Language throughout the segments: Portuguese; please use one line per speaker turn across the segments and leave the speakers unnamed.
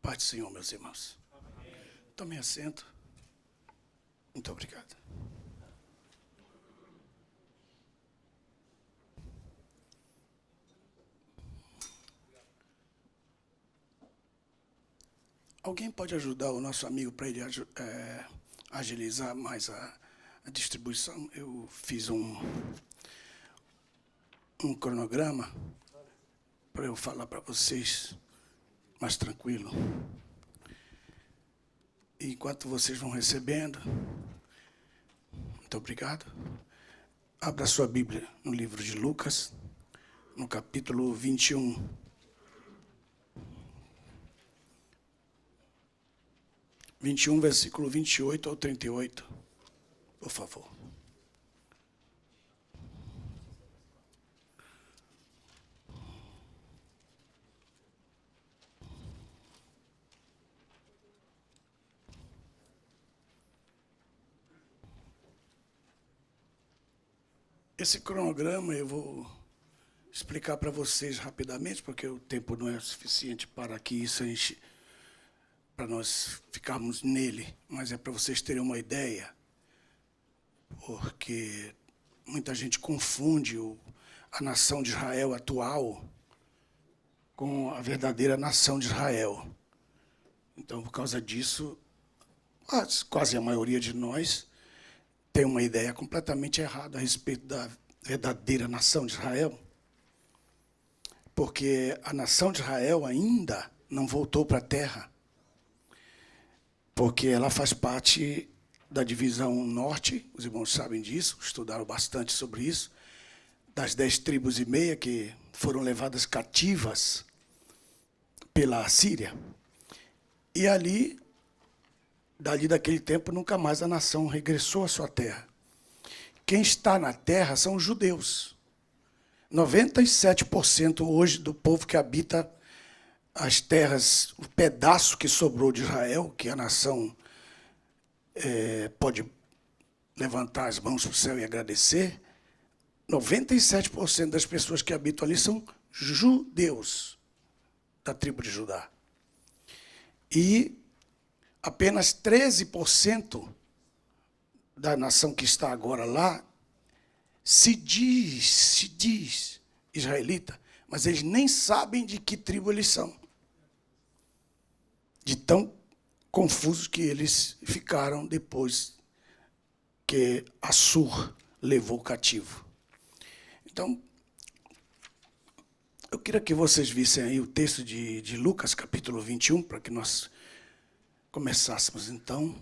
Pai do Senhor, meus irmãos. Tomem assento. Muito obrigado. Alguém pode ajudar o nosso amigo para ele agilizar mais a distribuição? Eu fiz um cronograma para eu falar para vocês mais tranquilo. E enquanto vocês vão recebendo, muito obrigado. Abra sua Bíblia no livro de Lucas, no capítulo 21. Versículo 28 ao 38, por favor. Esse cronograma eu vou explicar para vocês rapidamente, porque o tempo não é suficiente para que isso para nós ficarmos nele, mas é para vocês terem uma ideia, porque muita gente confunde a nação de Israel atual com a verdadeira nação de Israel. Então, por causa disso, quase a maioria de nós tem uma ideia completamente errada a respeito da verdadeira nação de Israel, porque a nação de Israel ainda não voltou para a terra, porque ela faz parte da divisão norte, os irmãos sabem disso, estudaram bastante sobre isso, das 10 tribos e meia que foram levadas cativas pela Síria. E dali daquele tempo, nunca mais a nação regressou à sua terra. Quem está na terra são os judeus. 97% hoje do povo que habita as terras, o pedaço que sobrou de Israel, que a nação pode levantar as mãos para o céu e agradecer, 97% das pessoas que habitam ali são judeus, da tribo de Judá. E apenas 13% da nação que está agora lá se diz israelita, mas eles nem sabem de que tribo eles são. De tão confusos que eles ficaram depois que Assur levou cativo. Então, eu queria que vocês vissem aí o texto de Lucas, capítulo 21, para que nós começássemos, então.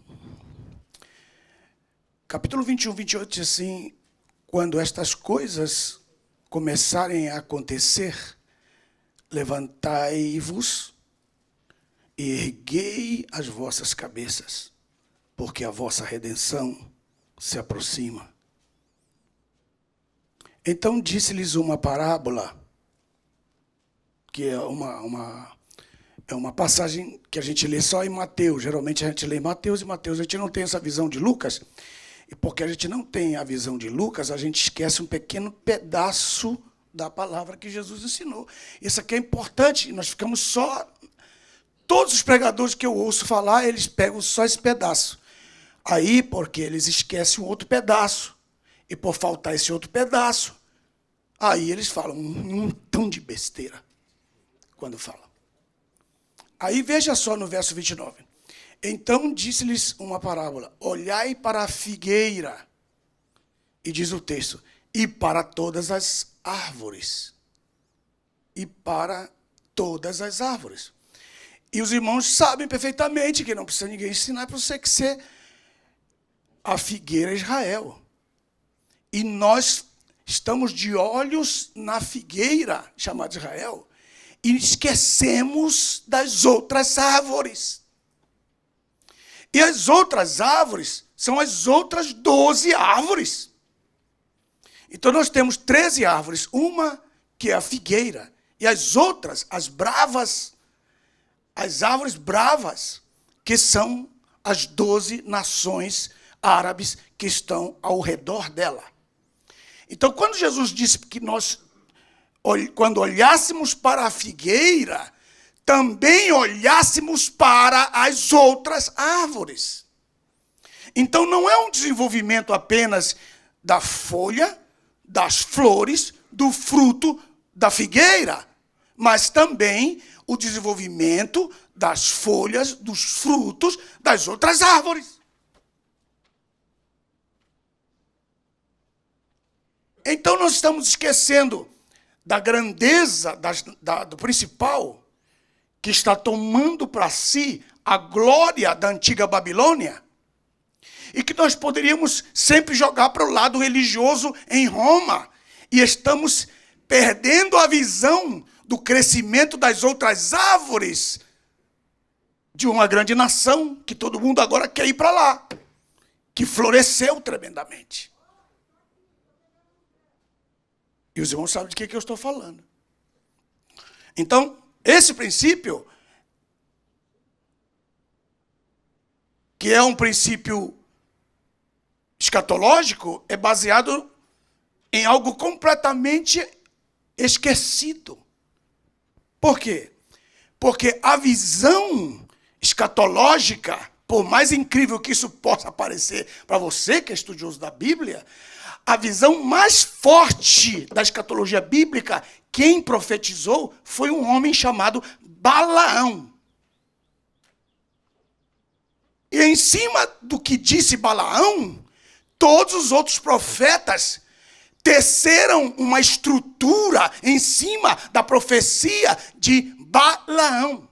Capítulo 21, 28 diz assim: quando estas coisas começarem a acontecer, levantai-vos e erguei as vossas cabeças, porque a vossa redenção se aproxima. Então disse-lhes uma parábola, que é uma passagem que a gente lê só em Mateus. Geralmente a gente lê Mateus e Mateus. A gente não tem essa visão de Lucas. E porque a gente não tem a visão de Lucas, a gente esquece um pequeno pedaço da palavra que Jesus ensinou. Isso aqui é importante. Nós ficamos só... Todos os pregadores que eu ouço falar, eles pegam só esse pedaço. Aí, porque eles esquecem um outro pedaço. E por faltar esse outro pedaço, aí eles falam um montão de besteira quando falam. Aí veja só no verso 29. Então disse-lhes uma parábola: olhai para a figueira, e diz o texto, e para todas as árvores. E para todas as árvores. E os irmãos sabem perfeitamente que não precisa ninguém ensinar para você que a figueira é Israel. E nós estamos de olhos na figueira chamada Israel e esquecemos das outras árvores. E as outras árvores são as outras 12 árvores. Então nós temos 13 árvores, uma que é a figueira, e as outras, as bravas, as árvores bravas, que são as 12 nações árabes que estão ao redor dela. Então, quando Jesus disse que nós, quando olhássemos para a figueira, também olhássemos para as outras árvores. Então, não é um desenvolvimento apenas da folha, das flores, do fruto da figueira, mas também o desenvolvimento das folhas, dos frutos das outras árvores. Então, nós estamos esquecendo da grandeza do principal, que está tomando para si a glória da antiga Babilônia, e que nós poderíamos sempre jogar para o lado religioso em Roma, e estamos perdendo a visão do crescimento das outras árvores de uma grande nação, que todo mundo agora quer ir para lá, que floresceu tremendamente. E os irmãos sabem de que eu estou falando. Então, esse princípio, que é um princípio escatológico, é baseado em algo completamente esquecido. Por quê? Porque a visão escatológica, por mais incrível que isso possa parecer para você que é estudioso da Bíblia, a visão mais forte da escatologia bíblica, quem profetizou foi um homem chamado Balaão. E em cima do que disse Balaão, todos os outros profetas teceram uma estrutura em cima da profecia de Balaão.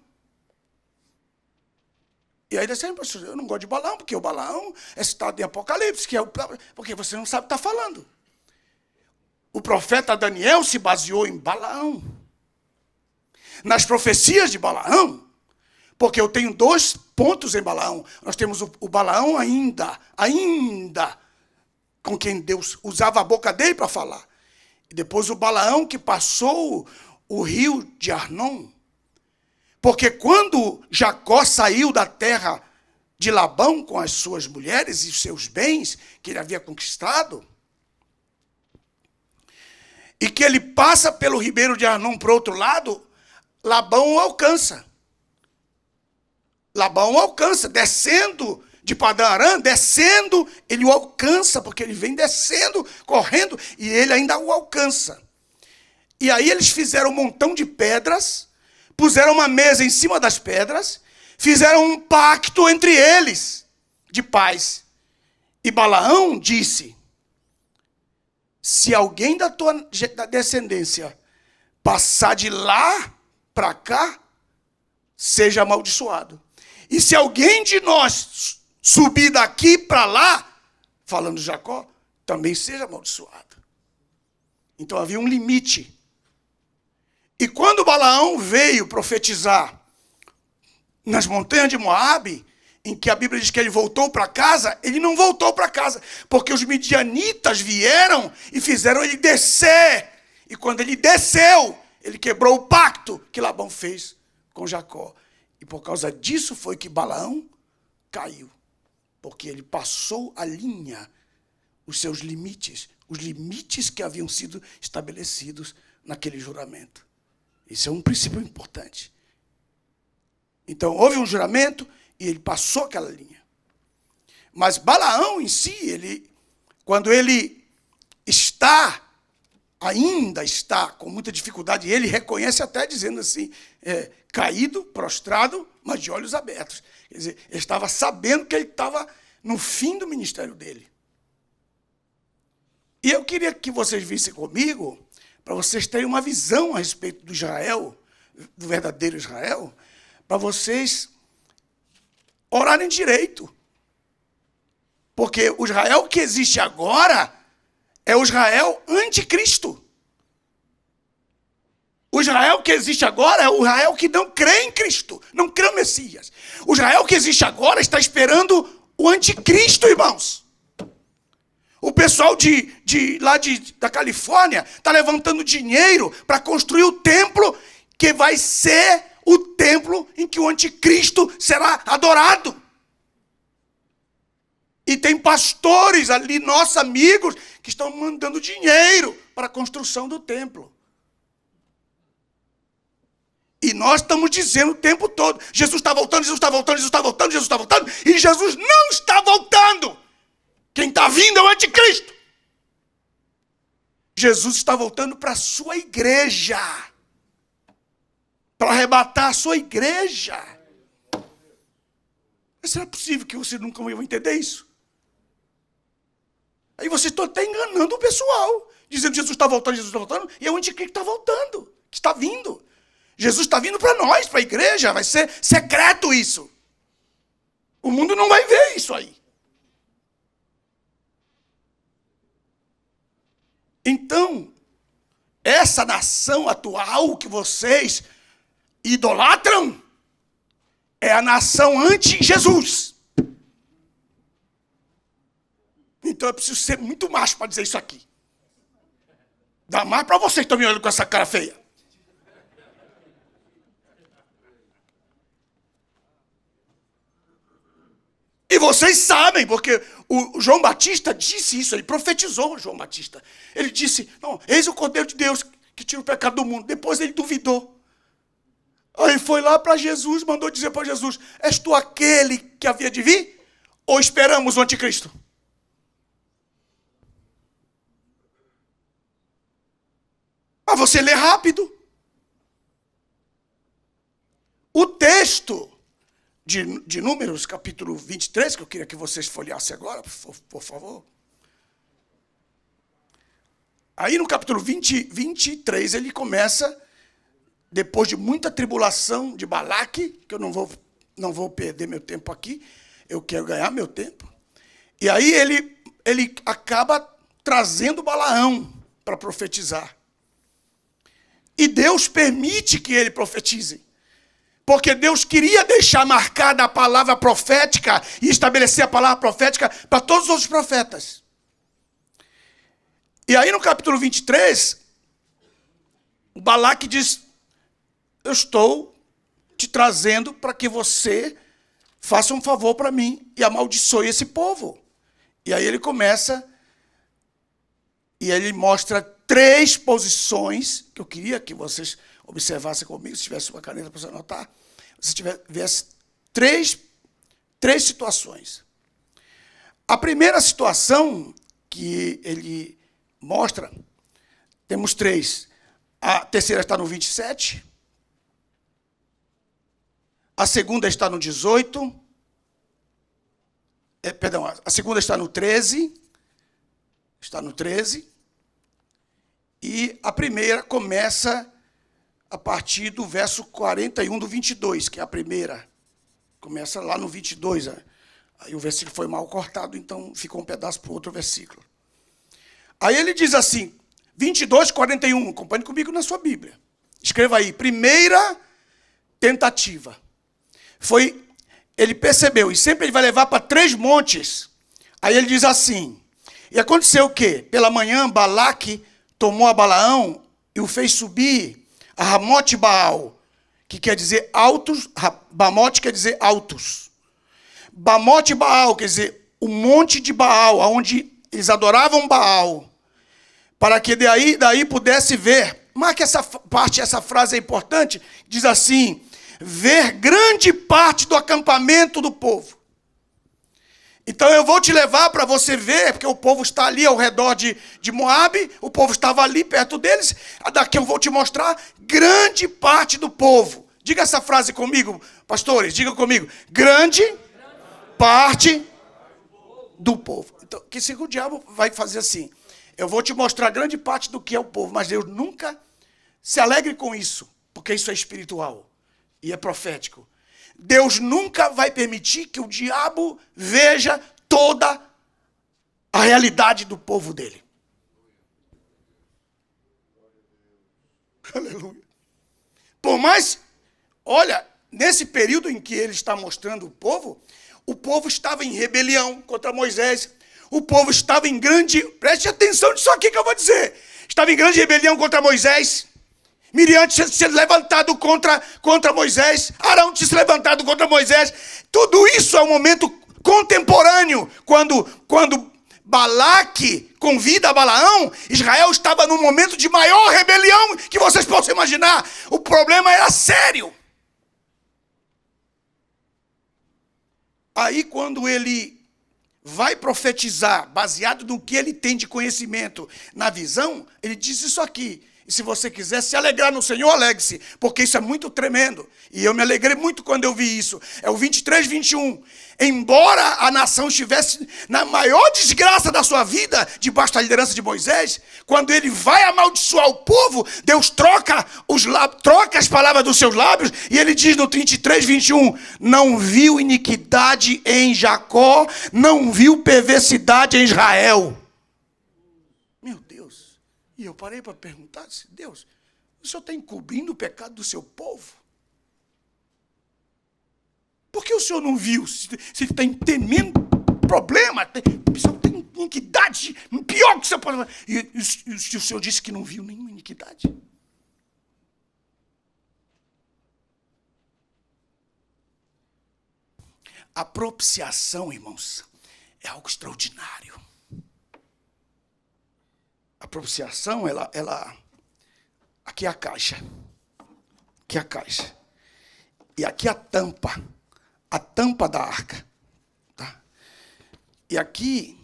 E aí disseram, pastor, eu não gosto de Balaão, porque o Balaão é citado em Apocalipse, porque você não sabe o que está falando. O profeta Daniel se baseou em Balaão. Nas profecias de Balaão, porque eu tenho 2 pontos em Balaão. Nós temos o Balaão ainda, com quem Deus usava a boca dele para falar. E depois o Balaão que passou o rio de Arnon. Porque quando Jacó saiu da terra de Labão com as suas mulheres e os seus bens que ele havia conquistado, e que ele passa pelo ribeiro de Arnon para o outro lado, Labão o alcança. Labão o alcança, descendo de Padã Arã, descendo, ele o alcança, porque ele vem descendo, correndo, e ele ainda o alcança. E aí eles fizeram um montão de pedras, puseram uma mesa em cima das pedras, fizeram um pacto entre eles, de paz. E Balaão disse, se alguém da tua descendência passar de lá para cá, seja amaldiçoado. E se alguém de nós subir daqui para lá, falando de Jacó, também seja amaldiçoado. Então havia um limite. E quando Balaão veio profetizar nas montanhas de Moabe, em que a Bíblia diz que ele voltou para casa, ele não voltou para casa, porque os midianitas vieram e fizeram ele descer. E quando ele desceu, ele quebrou o pacto que Labão fez com Jacó. E por causa disso foi que Balaão caiu, porque ele passou a linha, os seus limites, os limites que haviam sido estabelecidos naquele juramento. Isso é um princípio importante. Então, houve um juramento e ele passou aquela linha. Mas Balaão em si, quando ele ainda está com muita dificuldade, ele reconhece até dizendo assim, caído, prostrado, mas de olhos abertos. Quer dizer, ele estava sabendo que ele estava no fim do ministério dele. E eu queria que vocês vissem comigo, para vocês terem uma visão a respeito do Israel, do verdadeiro Israel, para vocês orarem direito. Porque o Israel que existe agora é o Israel anticristo. O Israel que existe agora é o Israel que não crê em Cristo, não crê no Messias. O Israel que existe agora está esperando o anticristo, irmãos. O pessoal da Califórnia está levantando dinheiro para construir o templo que vai ser o templo em que o anticristo será adorado. E tem pastores ali, nossos amigos, que estão mandando dinheiro para a construção do templo. E nós estamos dizendo o tempo todo, Jesus está voltando, Jesus está voltando, Jesus está voltando, Jesus está voltando, e Jesus não está voltando. Quem está vindo é o anticristo. Jesus está voltando para a sua igreja, para arrebatar a sua igreja. Mas será possível que você nunca vai entender isso? Aí vocês estão até enganando o pessoal, dizendo que Jesus está voltando, e é o anticristo que está voltando, que está vindo. Jesus está vindo para nós, para a igreja, vai ser secreto isso. O mundo não vai ver isso aí. Então, essa nação atual que vocês idolatram é a nação anti-Jesus. Então eu preciso ser muito macho para dizer isso aqui. Dá mais para vocês que estão me olhando com essa cara feia. E vocês sabem, porque o João Batista disse isso, ele profetizou o João Batista. Ele disse, não, eis o Cordeiro de Deus que tira o pecado do mundo. Depois ele duvidou. Aí foi lá para Jesus, mandou dizer para Jesus, és tu aquele que havia de vir? Ou esperamos o anticristo? Mas você lê rápido. O texto de Números, capítulo 23, que eu queria que vocês folheassem agora, por favor. Aí no capítulo 23, ele começa, depois de muita tribulação de Balaque, que eu não vou perder meu tempo aqui, eu quero ganhar meu tempo. E aí ele acaba trazendo Balaão para profetizar. E Deus permite que ele profetize. Porque Deus queria deixar marcada a palavra profética e estabelecer a palavra profética para todos os outros profetas. E aí no capítulo 23, o Balaque diz, eu estou te trazendo para que você faça um favor para mim e amaldiçoe esse povo. E aí ele começa, e ele mostra 3 posições, que eu queria que vocês observassem comigo, se tivesse uma caneta para você anotar, se tivesse 3 situações. A primeira situação que ele mostra, temos 3. A terceira está no 27, a segunda está no 18, a segunda está no 13, e a primeira começa a partir do verso 41 do 22, que é a primeira. Começa lá no 22. Aí o versículo foi mal cortado, então ficou um pedaço para o outro versículo. Aí ele diz assim, 22, 41, acompanhe comigo na sua Bíblia. Escreva aí, primeira tentativa. Ele percebeu, e sempre ele vai levar para 3 montes. Aí ele diz assim, e aconteceu o quê? Pela manhã, Balaque tomou a Balaão e o fez subir a Ramote Baal, que quer dizer altos, Bamote quer dizer altos. Bamote Baal quer dizer o monte de Baal, onde eles adoravam Baal, para que daí pudesse ver. Marque essa parte, essa frase é importante, diz assim, ver grande parte do acampamento do povo. Então eu vou te levar para você ver, porque o povo está ali ao redor de Moabe, o povo estava ali perto deles, daqui eu vou te mostrar grande parte do povo. Diga essa frase comigo, pastores, diga comigo, grande parte do povo. Então, que se o diabo vai fazer assim, eu vou te mostrar grande parte do que é o povo, mas Deus nunca se alegre com isso, porque isso é espiritual e é profético. Deus nunca vai permitir que o diabo veja toda a realidade do povo dele. Aleluia. Por mais, olha, nesse período em que ele está mostrando o povo estava em rebelião contra Moisés, o povo estava em grande, preste atenção nisso aqui que eu vou dizer, estava em grande rebelião contra Moisés, Miriam tinha se levantado contra Moisés, Arão tinha se levantado contra Moisés. Tudo isso é um momento contemporâneo, quando Balaque convida Balaão, Israel estava num momento de maior rebelião que vocês possam imaginar. O problema era sério. Aí quando ele vai profetizar, baseado no que ele tem de conhecimento na visão, ele diz isso aqui. E se você quiser se alegrar no Senhor, alegre-se, porque isso é muito tremendo. E eu me alegrei muito quando eu vi isso. É o 23, 21. Embora a nação estivesse na maior desgraça da sua vida, debaixo da liderança de Moisés, quando ele vai amaldiçoar o povo, Deus troca as palavras dos seus lábios, e ele diz no 33, 21, não viu iniquidade em Jacó, não viu perversidade em Israel. Meu Deus. E eu parei para perguntar, Deus, o Senhor está encobrindo o pecado do seu povo? Por que o Senhor não viu? Se está entendendo problema, tem iniquidade, pior que você pode fazer. E o Senhor disse que não viu nenhuma iniquidade. A propiciação, irmãos, é algo extraordinário. A propiciação, ela... Aqui é a caixa. Aqui é a caixa. E aqui é a tampa da arca. Tá? E aqui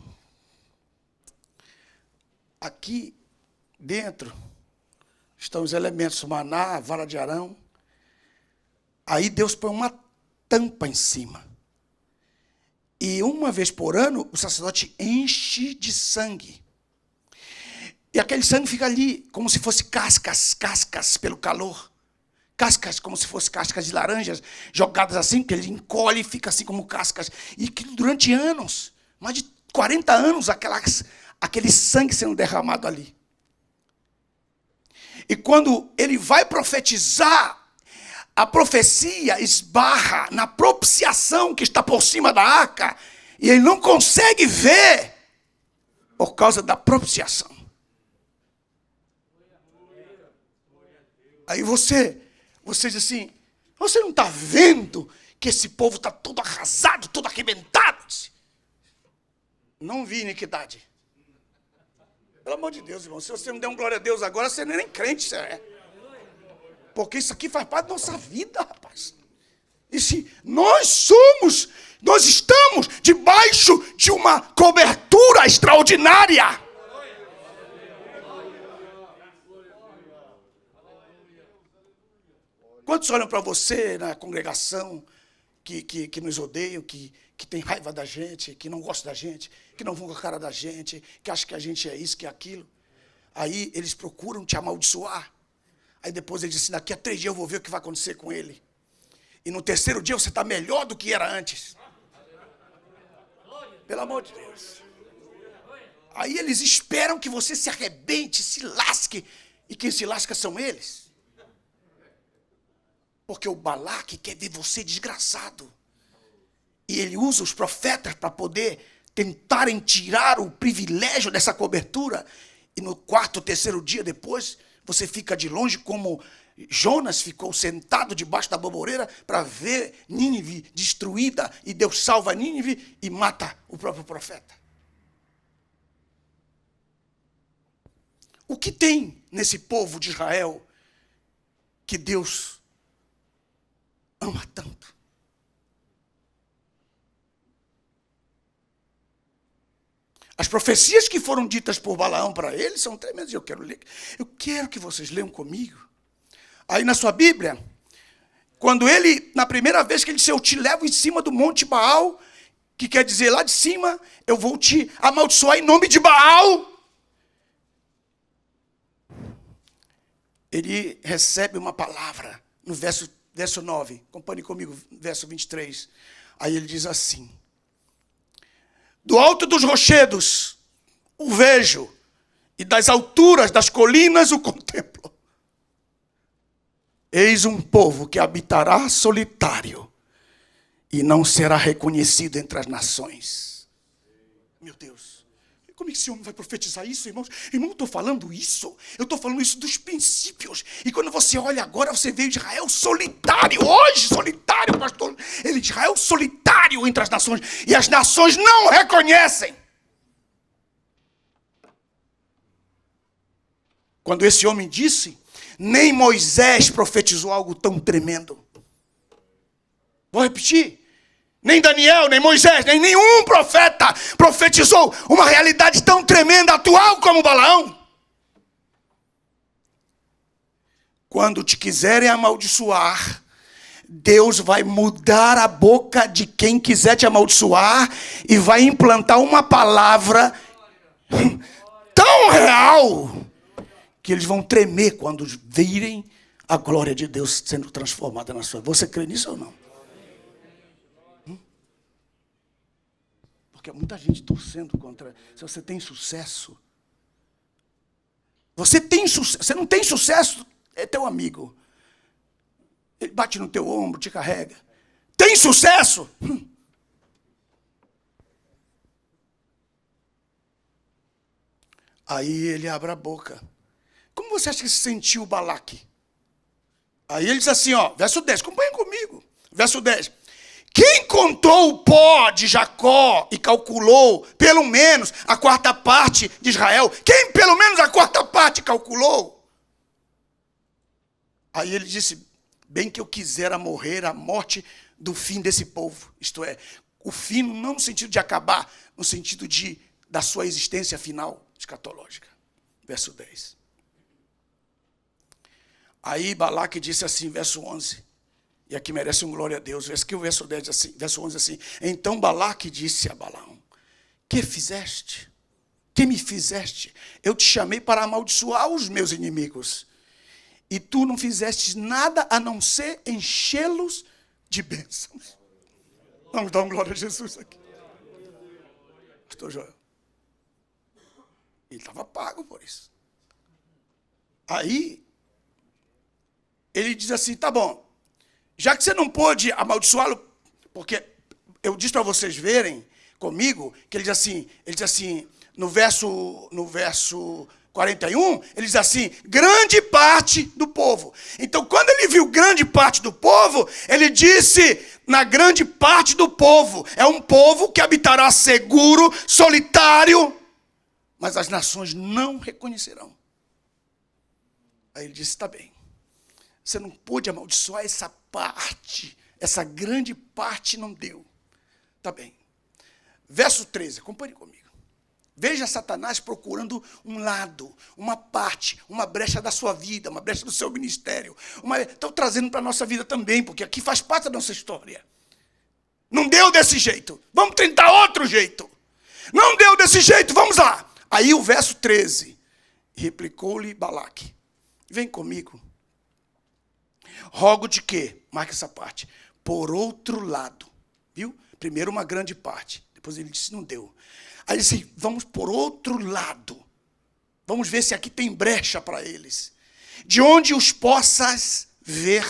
dentro estão os elementos, maná, a vara de Arão. Aí Deus põe uma tampa em cima. E uma vez por ano, o sacerdote enche de sangue. E aquele sangue fica ali, como se fosse cascas pelo calor. Cascas, como se fossem cascas de laranjas, jogadas assim, que ele encolhe e fica assim como cascas. E que durante anos, mais de 40 anos, aquele sangue sendo derramado ali. E quando ele vai profetizar, a profecia esbarra na propiciação que está por cima da arca, e ele não consegue ver por causa da propiciação. Aí você diz assim, você não está vendo que esse povo está todo arrasado, todo arrebentado? Não vi iniquidade. Pelo amor de Deus, irmão, se você não der um glória a Deus agora, você nem crente você é. Porque isso aqui faz parte da nossa vida, rapaz. E se nós estamos debaixo de uma cobertura extraordinária. Quantos olham para você na congregação que nos odeiam, que tem raiva da gente, que não gostam da gente, que não vão com a cara da gente, que acham que a gente é isso, que é aquilo? Aí eles procuram te amaldiçoar. Aí depois eles dizem, daqui a 3 dias eu vou ver o que vai acontecer com ele. E no 3º dia você está melhor do que era antes. Pelo amor de Deus. Aí eles esperam que você se arrebente, se lasque. E quem se lasca são eles. Porque o Balaque quer ver você desgraçado. E ele usa os profetas para poder tentarem tirar o privilégio dessa cobertura. E no 4º, 3º dia depois, você fica de longe como Jonas ficou sentado debaixo da boboreira para ver Nínive destruída. E Deus salva Nínive e mata o próprio profeta. O que tem nesse povo de Israel que Deus ama tanto? As profecias que foram ditas por Balaão para ele são tremendas. Eu quero que vocês leiam comigo. Aí na sua Bíblia, quando ele, na primeira vez que ele disse, eu te levo em cima do Monte Baal, que quer dizer lá de cima, eu vou te amaldiçoar em nome de Baal. Ele recebe uma palavra no verso 9, acompanhe comigo, verso 23. Aí ele diz assim, do alto dos rochedos o vejo, e das alturas das colinas o contemplo. Eis um povo que habitará solitário, e não será reconhecido entre as nações. Meu Deus, Como é que esse homem vai profetizar isso, irmãos? Irmão, eu estou falando isso. Eu estou falando isso dos princípios. E quando você olha agora, você vê Israel solitário. Hoje, solitário, pastor. Ele, Israel solitário entre as nações. E as nações não reconhecem. Quando esse homem disse, nem Moisés profetizou algo tão tremendo. Vou repetir. Nem Daniel, nem Moisés, nem nenhum profeta profetizou uma realidade tão tremenda, atual como Balaão. Quando te quiserem amaldiçoar, Deus vai mudar a boca de quem quiser te amaldiçoar e vai implantar uma palavra tão real que eles vão tremer quando virem a glória de Deus sendo transformada na sua vida. Você crê nisso ou não? Porque muita gente torcendo contra. Se você tem sucesso. Você não tem sucesso, é teu amigo. Ele bate no teu ombro, te carrega. Tem sucesso? Aí ele abre a boca. Como você acha que se sentiu Balaque? Aí ele diz assim, ó, verso 10, acompanha comigo. Verso 10. Quem contou o pó de Jacó e calculou pelo menos a quarta parte de Israel? Quem pelo menos a quarta parte calculou? Aí ele disse, bem que eu quisera morrer a morte do fim desse povo. Isto é, o fim não no sentido de acabar, no sentido da sua existência final escatológica. Verso 10. Aí Balaque disse assim, verso 11. E aqui merece um glória a Deus. O verso 10 assim, verso 11 assim. Então Balaque disse a Balaão, que fizeste? Que me fizeste? Eu te chamei para amaldiçoar os meus inimigos. E tu não fizeste nada a não ser enchê-los de bênçãos. Vamos dar uma glória a Jesus aqui. Pastor Joel. Ele estava pago por isso. Aí, ele diz assim, tá bom. Já que você não pôde amaldiçoá-lo, porque eu disse para vocês verem comigo, que ele diz assim, no verso 41, ele diz assim, grande parte do povo. Então, quando ele viu grande parte do povo, ele disse, na grande parte do povo, é um povo que habitará seguro, solitário, mas as nações não reconhecerão. Aí ele disse, está bem. Você não pôde amaldiçoar essa parte, essa grande parte não deu. Tá bem. Verso 13, acompanhe comigo. Veja Satanás procurando um lado, uma parte, uma brecha da sua vida, uma brecha do seu ministério. Estou trazendo para a nossa vida também, porque aqui faz parte da nossa história. Não deu desse jeito, vamos tentar outro jeito. Não deu desse jeito, vamos lá. Aí o verso 13, replicou-lhe Balaque, vem comigo. Rogo de quê? Marca essa parte. Por outro lado. Viu? Primeiro uma grande parte. Depois ele disse, não deu. Aí ele disse, vamos por outro lado. Vamos ver se aqui tem brecha para eles. De onde os possas ver.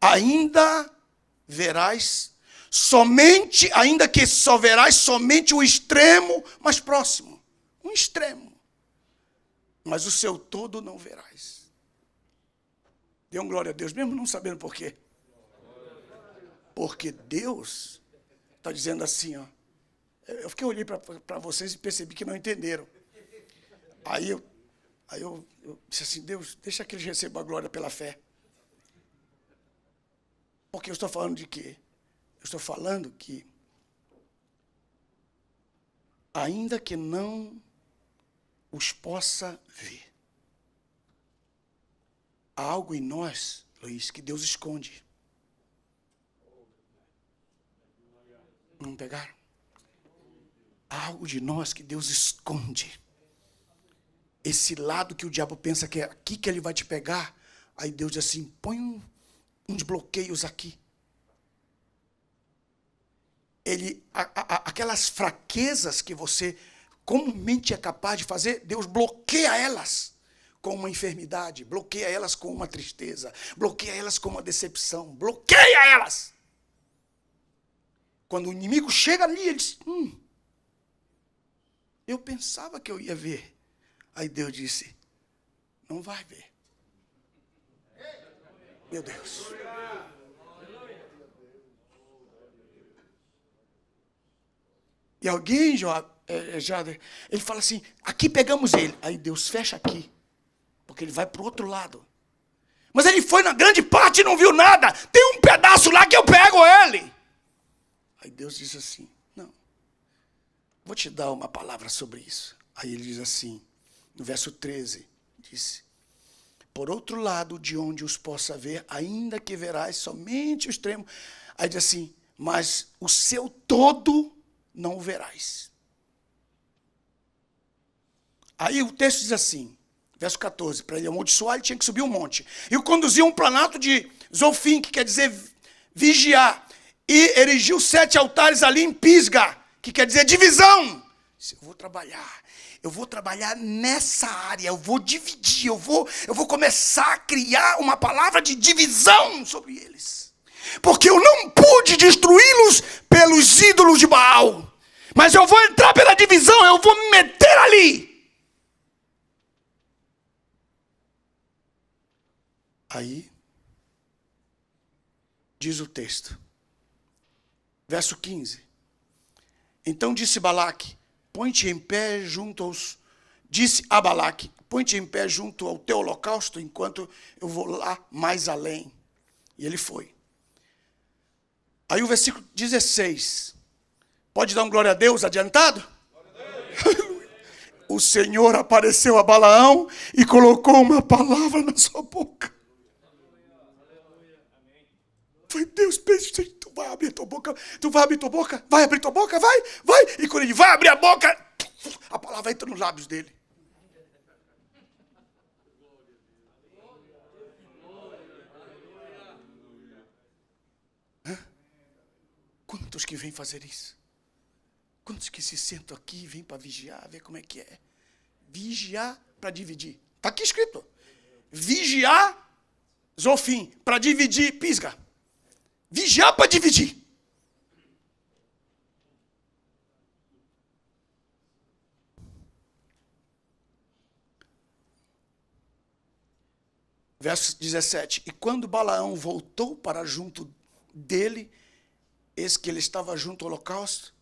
Ainda verás somente, ainda que só verás somente o extremo mais próximo. Um extremo. Mas o seu todo não verás. Dê um glória a Deus, mesmo não sabendo por quê. Porque Deus está dizendo assim, ó. Eu olhei para vocês e percebi que não entenderam. Aí eu disse assim, Deus, deixa que eles recebam a glória pela fé. Porque eu estou falando de quê? Eu estou falando que, ainda que não os possa ver, há algo em nós, Luiz, que Deus esconde. Não pegaram? Há algo de nós que Deus esconde. Esse lado que o diabo pensa que é aqui que ele vai te pegar, aí Deus diz assim, põe uns bloqueios aqui. Aquelas fraquezas que você comumente é capaz de fazer, Deus bloqueia elas com uma enfermidade, bloqueia elas com uma tristeza, bloqueia elas com uma decepção, bloqueia elas. Quando o inimigo chega ali, ele diz, Eu pensava que eu ia ver. Aí Deus disse, não vai ver. Meu Deus. E alguém, ele fala assim, aqui pegamos ele. Aí Deus fecha aqui, porque ele vai para o outro lado. Mas ele foi na grande parte e não viu nada. Tem um pedaço lá que eu pego ele. Aí Deus diz assim, não, vou te dar uma palavra sobre isso. Aí ele diz assim, no verso 13, disse, por outro lado de onde os possa ver, ainda que verás somente o extremo. Aí diz assim, mas o seu todo não o verás. Aí o texto diz assim, verso 14, para ele amaldiçoar, ele tinha que subir um monte. E o conduziu a um planato de Zofim, que quer dizer vigiar. E erigiu 7 altares ali em Pisga, que quer dizer divisão. Eu vou trabalhar nessa área, eu vou dividir, eu vou começar a criar uma palavra de divisão sobre eles. Porque eu não pude destruí-los pelos ídolos de Baal. Mas eu vou entrar pela divisão, eu vou me meter ali. Aí, diz o texto, verso 15. Então disse Balaque, põe-te em pé junto aos... Disse a Balaque, põe-te em pé junto ao teu holocausto, enquanto eu vou lá mais além. E ele foi. Aí o versículo 16. Pode dar um glória a Deus adiantado? O Senhor apareceu a Balaão e colocou uma palavra na sua boca. Foi Deus, tu vai abrir tua boca, vai abrir tua boca, vai. E quando ele vai abrir a boca, a palavra entra nos lábios dele. Quantos que vêm fazer isso? Quantos que se sentam aqui e vêm para vigiar, ver como é que é? Vigiar para dividir. Está aqui escrito. Vigiar, Zofim, para dividir, Pisga. Vigiar para dividir. Verso 17. E quando Balaão voltou para junto dele, eis que ele estava junto ao holocausto.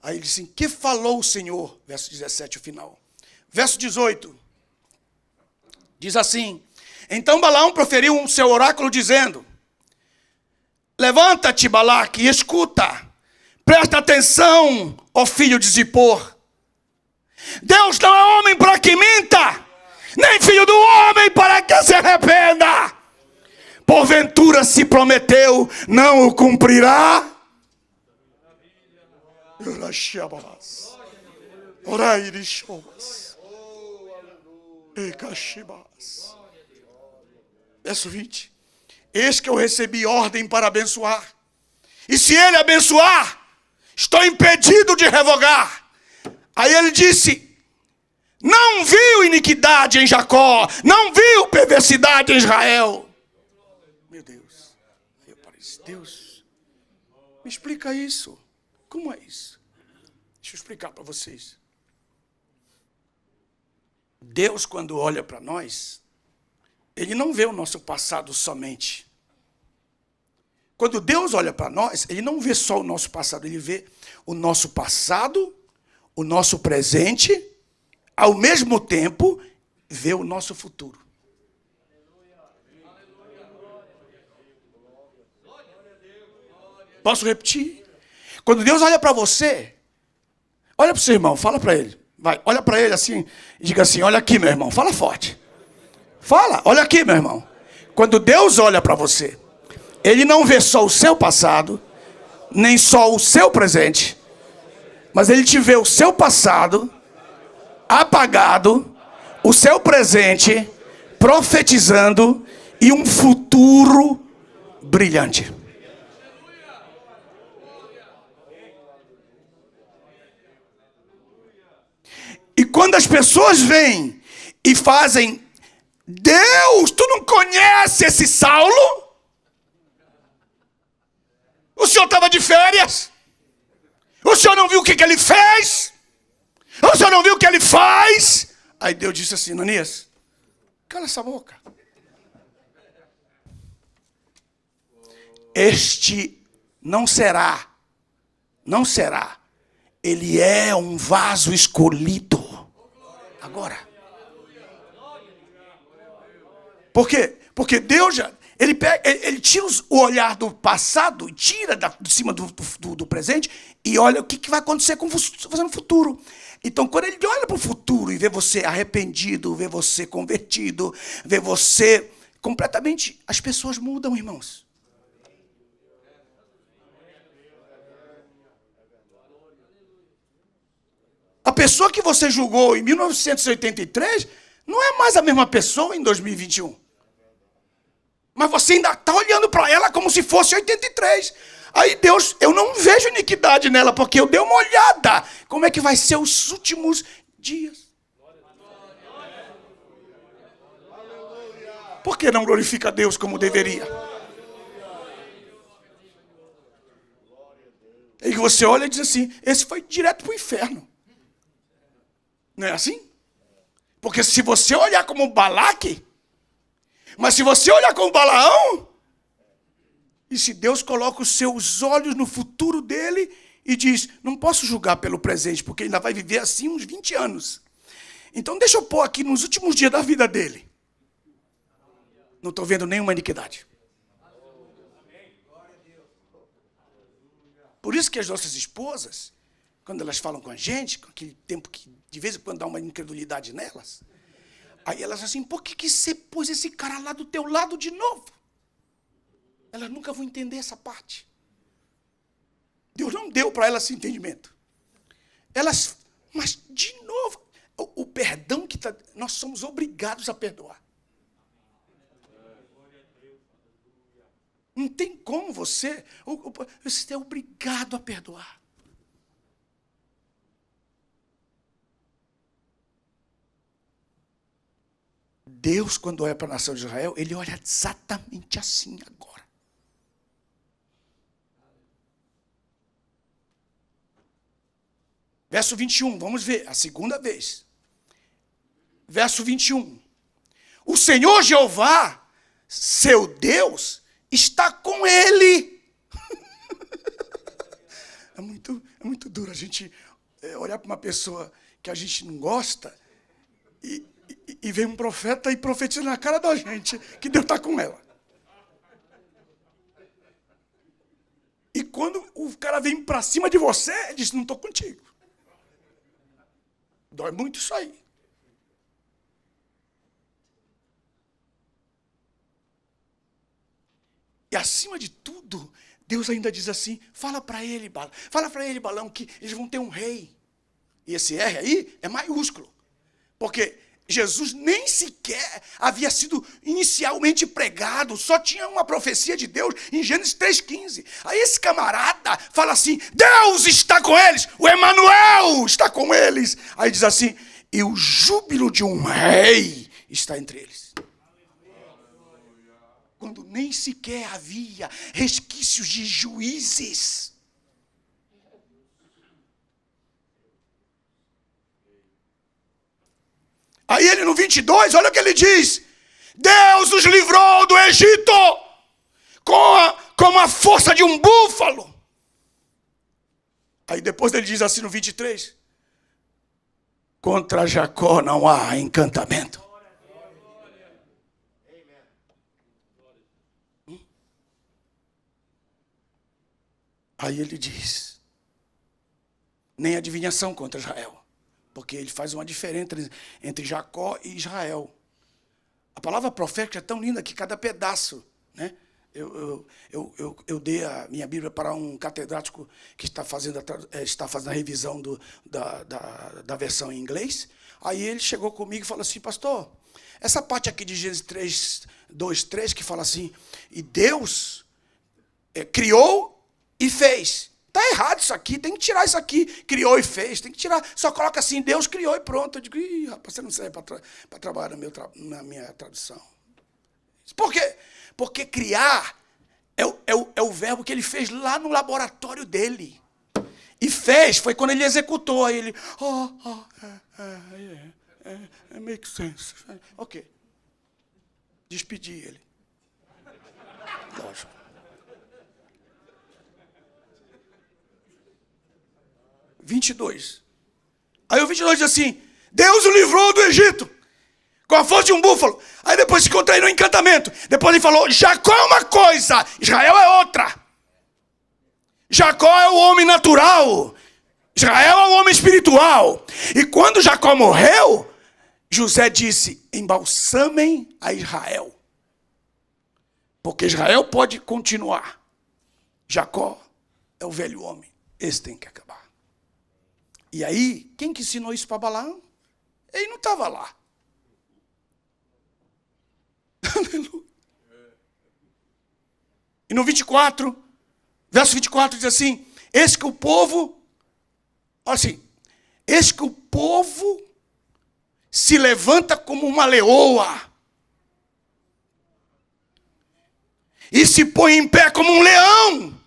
Aí ele disse, que falou o Senhor? Verso 17, o final. Verso 18. Diz assim, então Balaão proferiu um seu oráculo dizendo, levanta-te, Balaque, e escuta. Presta atenção, ó filho de Zippor. Deus não é homem para que minta, nem filho do homem para que se arrependa. Porventura se prometeu, não o cumprirá? Verso 20. Eis que eu recebi ordem para abençoar. E se ele abençoar, estou impedido de revogar. Aí ele disse, não viu iniquidade em Jacó, não viu perversidade em Israel. Meu Deus. Aí eu parei, Deus, me explica isso. Como é isso? Deixa eu explicar para vocês. Deus, quando olha para nós, ele não vê o nosso passado somente. Quando Deus olha para nós, ele não vê só o nosso passado, ele vê o nosso passado, o nosso presente, ao mesmo tempo, vê o nosso futuro. Posso repetir? Quando Deus olha para você, olha para o seu irmão, fala para ele. Vai, olha para ele assim e diga assim, olha aqui, meu irmão, fala forte. Fala, olha aqui, meu irmão. Quando Deus olha para você, ele não vê só o seu passado, nem só o seu presente, mas ele te vê o seu passado apagado, o seu presente profetizando e um futuro brilhante. E quando as pessoas vêm e fazem, Deus, tu não conhece esse Saulo? O senhor estava de férias? O senhor não viu o que ele fez? Aí Deus disse assim, Ananias, cala essa boca. Este não será, ele é um vaso escolhido. Agora. Por quê? Porque Deus já, ele tira o olhar do passado, tira de cima do presente e olha o que vai acontecer com você no futuro. Então, quando ele olha para o futuro e vê você arrependido, vê você convertido, vê você completamente... As pessoas mudam, irmãos. A pessoa que você julgou em 1983 não é mais a mesma pessoa em 2021. Mas você ainda está olhando para ela como se fosse 83. Aí Deus, eu não vejo iniquidade nela, porque eu dei uma olhada. Como é que vai ser os últimos dias? Por que não glorifica a Deus como deveria? E você olha e diz assim, esse foi direto para o inferno. Não é assim? Porque se você olhar como Balaque, mas se você olhar como Balaão, e se Deus coloca os seus olhos no futuro dele e diz, não posso julgar pelo presente, porque ele ainda vai viver assim uns 20 anos. Então deixa eu pôr aqui nos últimos dias da vida dele. Não estou vendo nenhuma iniquidade. Por isso que as nossas esposas, quando elas falam com a gente, com aquele tempo que de vez em quando dá uma incredulidade nelas, aí elas assim, por que você pôs esse cara lá do teu lado de novo? Elas nunca vão entender essa parte. Deus não deu para elas esse entendimento. Elas, mas de novo, o perdão que nós somos obrigados a perdoar. Não tem como você é obrigado a perdoar. Deus, quando olha para a nação de Israel, ele olha exatamente assim agora. Verso 21, vamos ver, a segunda vez. Verso 21. O Senhor Jeová, seu Deus, está com ele. É muito duro a gente olhar para uma pessoa que a gente não gosta e vem um profeta e profetiza na cara da gente que Deus está com ela. E quando o cara vem para cima de você, ele diz, não estou contigo. Dói muito isso aí. E acima de tudo, Deus ainda diz assim, fala para ele, Balão, que eles vão ter um rei. E esse R aí é maiúsculo. Porque Jesus nem sequer havia sido inicialmente pregado, só tinha uma profecia de Deus em Gênesis 3,15. Aí esse camarada fala assim, Deus está com eles, o Emanuel está com eles. Aí diz assim, e o júbilo de um rei está entre eles. Quando nem sequer havia resquícios de juízes. Aí ele no 22, olha o que ele diz. Deus os livrou do Egito com a força de um búfalo. Aí depois ele diz assim no 23. Contra Jacó não há encantamento. Aí ele diz. Nem adivinhação contra Israel. Porque ele faz uma diferença entre Jacó e Israel. A palavra profética é tão linda que cada pedaço, né? Eu dei a minha Bíblia para um catedrático que está fazendo a revisão da versão em inglês. Aí ele chegou comigo e falou assim, pastor, essa parte aqui de Gênesis 3, 2, 3, que fala assim, e Deus criou e fez. Está errado isso aqui, tem que tirar isso aqui. Criou e fez, tem que tirar. Só coloca assim, Deus criou e pronto. Eu digo, ih, rapaz, você não serve para trabalhar na minha tradução. Por quê? Porque criar é o verbo que ele fez lá no laboratório dele. E fez, foi quando ele executou. Aí ele, make sense. Ok. Despedi ele. Lógico. 22. Aí o 22 diz assim, Deus o livrou do Egito, com a força de um búfalo. Aí depois se contraiu no encantamento. Depois ele falou, Jacó é uma coisa, Israel é outra. Jacó é o homem natural, Israel é o homem espiritual. E quando Jacó morreu, José disse, embalsamem a Israel. Porque Israel pode continuar. Jacó é o velho homem. Esse tem que acabar. E aí, quem que ensinou isso para Balaão? Ele não estava lá. Aleluia. E no 24, verso 24 diz assim, eis que o povo, olha assim, eis que o povo se levanta como uma leoa e se põe em pé como um leão.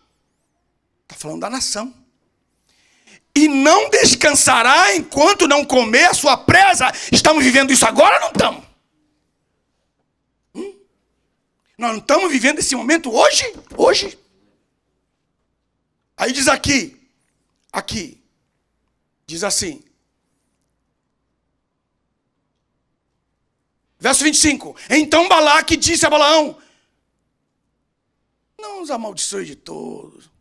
Está falando da nação. E não descansará enquanto não comer a sua presa. Estamos vivendo isso agora ou não estamos? Nós não estamos vivendo esse momento hoje? Hoje. Aí diz aqui, diz assim, verso 25, então Balaque disse a Balaão, não os amaldiçoe de todos.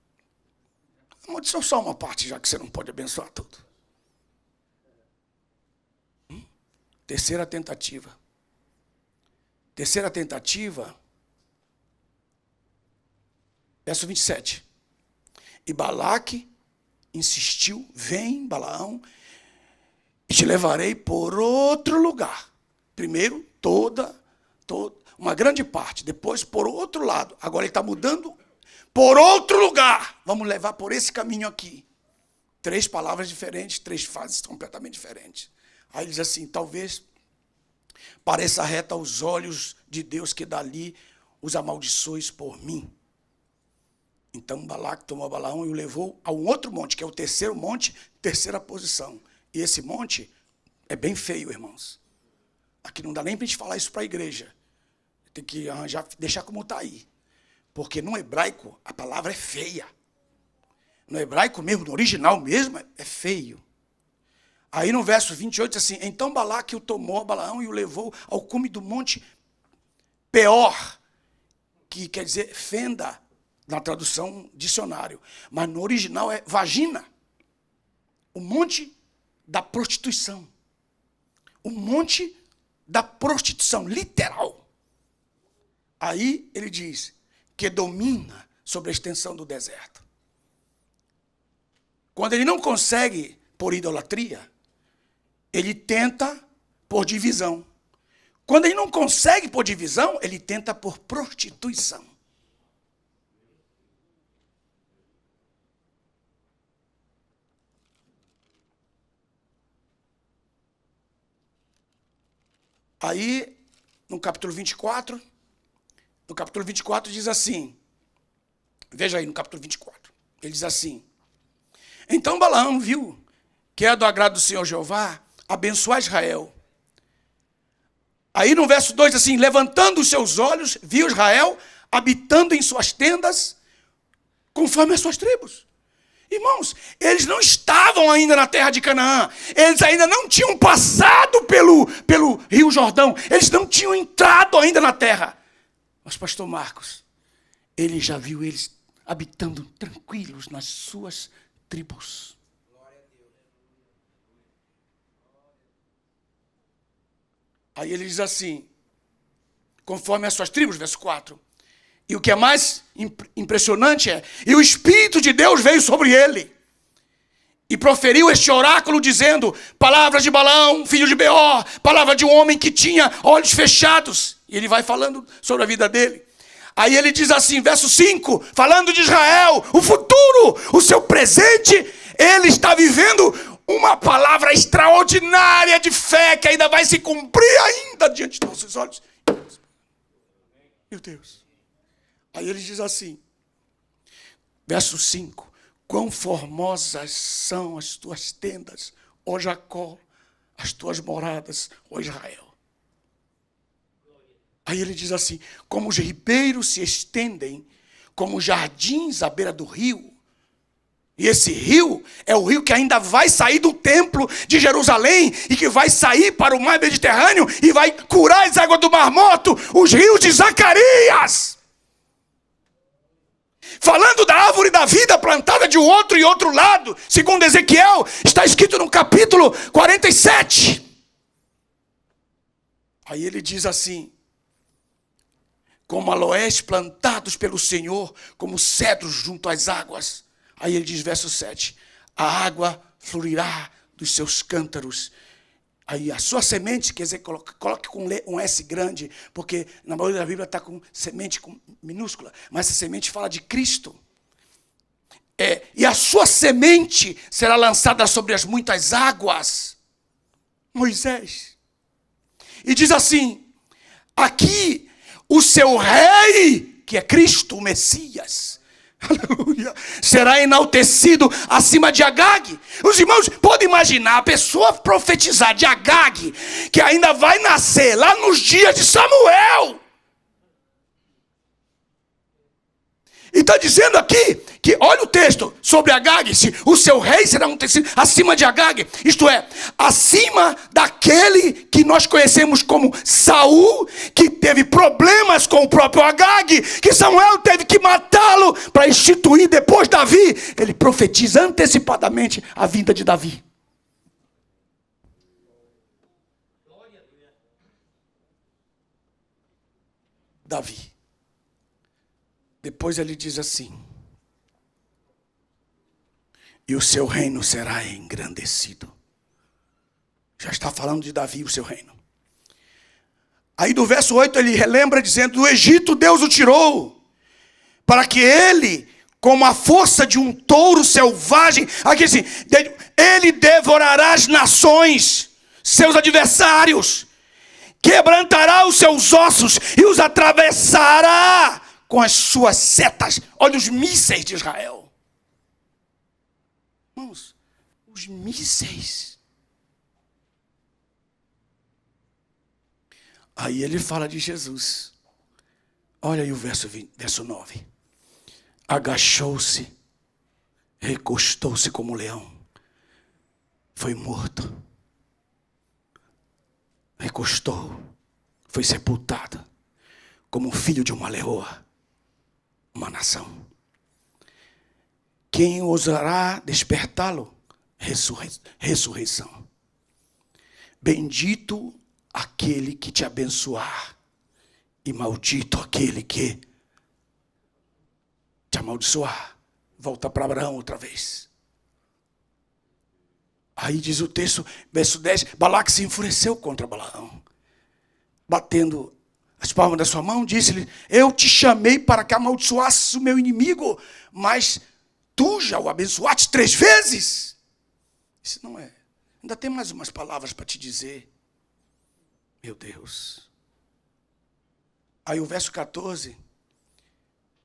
Amaldiçoa só uma parte, já que você não pode abençoar tudo. Terceira tentativa. Terceira tentativa. Verso 27. E Balaque insistiu, vem, Balaão, e te levarei por outro lugar. Primeiro, toda, uma grande parte. Depois, por outro lado. Agora ele está mudando. Por outro lugar. Vamos levar por esse caminho aqui. 3 palavras diferentes, 3 fases completamente diferentes. Aí ele diz assim, talvez pareça reta aos olhos de Deus que dali os amaldiçoes por mim. Então Balaque tomou Balaão e o levou a um outro monte, que é o terceiro monte, terceira posição. E esse monte é bem feio, irmãos. Aqui não dá nem para a gente falar isso para a igreja. Tem que arranjar, deixar como está aí. Porque no hebraico a palavra é feia. No hebraico mesmo, no original mesmo, é feio. Aí no verso 28 diz assim, então Balaque o tomou, Balaão, e o levou ao cume do monte Peor, que quer dizer fenda, na tradução dicionário. Mas no original é vagina. O monte da prostituição. O monte da prostituição, literal. Aí ele diz que domina sobre a extensão do deserto. Quando ele não consegue por idolatria, ele tenta por divisão. Quando ele não consegue por divisão, ele tenta por prostituição. Aí, no capítulo 24 diz assim, veja aí no capítulo 24, ele diz assim, então Balaão viu que é do agrado do Senhor Jeová abençoar Israel. Aí no verso 2 assim, levantando os seus olhos, viu Israel habitando em suas tendas, conforme as suas tribos. Irmãos, eles não estavam ainda na terra de Canaã. Eles ainda não tinham passado pelo Rio Jordão. Eles não tinham entrado ainda na terra. Mas pastor Marcos, ele já viu eles habitando tranquilos nas suas tribos. Aí ele diz assim, conforme as suas tribos, verso 4. E o que é mais impressionante é, e o Espírito de Deus veio sobre ele, e proferiu este oráculo dizendo, palavras de Balaão, filho de Beor, palavra de um homem que tinha olhos fechados. E ele vai falando sobre a vida dele. Aí ele diz assim, verso 5, falando de Israel, o futuro, o seu presente, ele está vivendo uma palavra extraordinária de fé, que ainda vai se cumprir ainda diante de nossos olhos. Meu Deus. Aí ele diz assim, verso 5, quão formosas são as tuas tendas, ó Jacó, as tuas moradas, ó Israel. Aí ele diz assim, como os ribeiros se estendem, como jardins à beira do rio. E esse rio é o rio que ainda vai sair do templo de Jerusalém e que vai sair para o mar Mediterrâneo e vai curar as águas do Mar Morto, os rios de Zacarias. Falando da árvore da vida plantada de outro e outro lado, segundo Ezequiel, está escrito no capítulo 47. Aí ele diz assim, como aloés plantados pelo Senhor, como cedros junto às águas. Aí ele diz, verso 7, a água fluirá dos seus cântaros. Aí a sua semente, quer dizer, coloque com um S grande, porque na maioria da Bíblia está com semente com minúscula, mas essa semente fala de Cristo. E a sua semente será lançada sobre as muitas águas. Moisés. E diz assim, aqui o seu rei, que é Cristo, o Messias, aleluia, será enaltecido acima de Agag. Os irmãos podem imaginar a pessoa profetizar de Agag, que ainda vai nascer lá nos dias de Samuel. E está dizendo aqui, que olha o texto sobre Agag, o seu rei será enaltecido acima de Agag, isto é, acima daquele que nós conhecemos como Saul, que teve problemas com o próprio Agag, que Samuel teve que matá-lo para instituir depois Davi. Ele profetiza antecipadamente a vinda de Davi. Davi. Depois ele diz assim, e o seu reino será engrandecido. Já está falando de Davi, o seu reino. Aí do verso 8 ele relembra dizendo, do Egito Deus o tirou, para que ele, como a força de um touro selvagem, aqui assim, ele devorará as nações, seus adversários, quebrantará os seus ossos e os atravessará com as suas setas. Olha os mísseis de Israel. Irmãos, os mísseis. Aí ele fala de Jesus. Olha aí o verso 9. Agachou-se, recostou-se como leão, foi morto. Recostou, foi sepultado como filho de uma leoa. Uma nação. Quem ousará despertá-lo? Ressurreição. Bendito aquele que te abençoar, e maldito aquele que te amaldiçoar. Volta para Abraão outra vez. Aí diz o texto, verso 10, Balaque se enfureceu contra Balaão, batendo as palmas da sua mão, disse-lhe, eu te chamei para que amaldiçoasses o meu inimigo, mas tu já o abençoaste 3 vezes. Isso não é. Ainda tem mais umas palavras para te dizer. Meu Deus. Aí o verso 14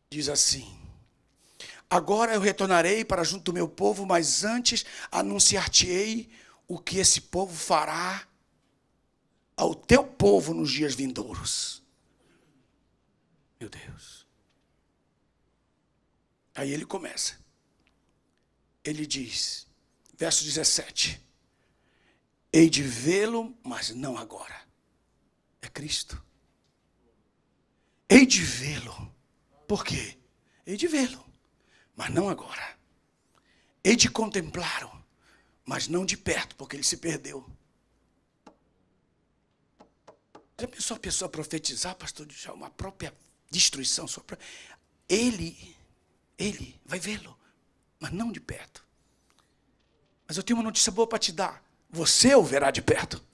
diz assim, agora eu retornarei para junto do meu povo, mas antes anunciar-te-ei o que esse povo fará ao teu povo nos dias vindouros. Meu Deus. Aí ele começa. Ele diz, verso 17, hei de vê-lo, mas não agora. É Cristo. Hei de vê-lo. Por quê? Hei de vê-lo, mas não agora. Hei de contemplá-lo, mas não de perto, porque ele se perdeu. Já pensou a pessoa profetizar, pastor, de uma própria destruição? Ele vai vê-lo, mas não de perto. Mas eu tenho uma notícia boa para te dar. Você o verá de perto.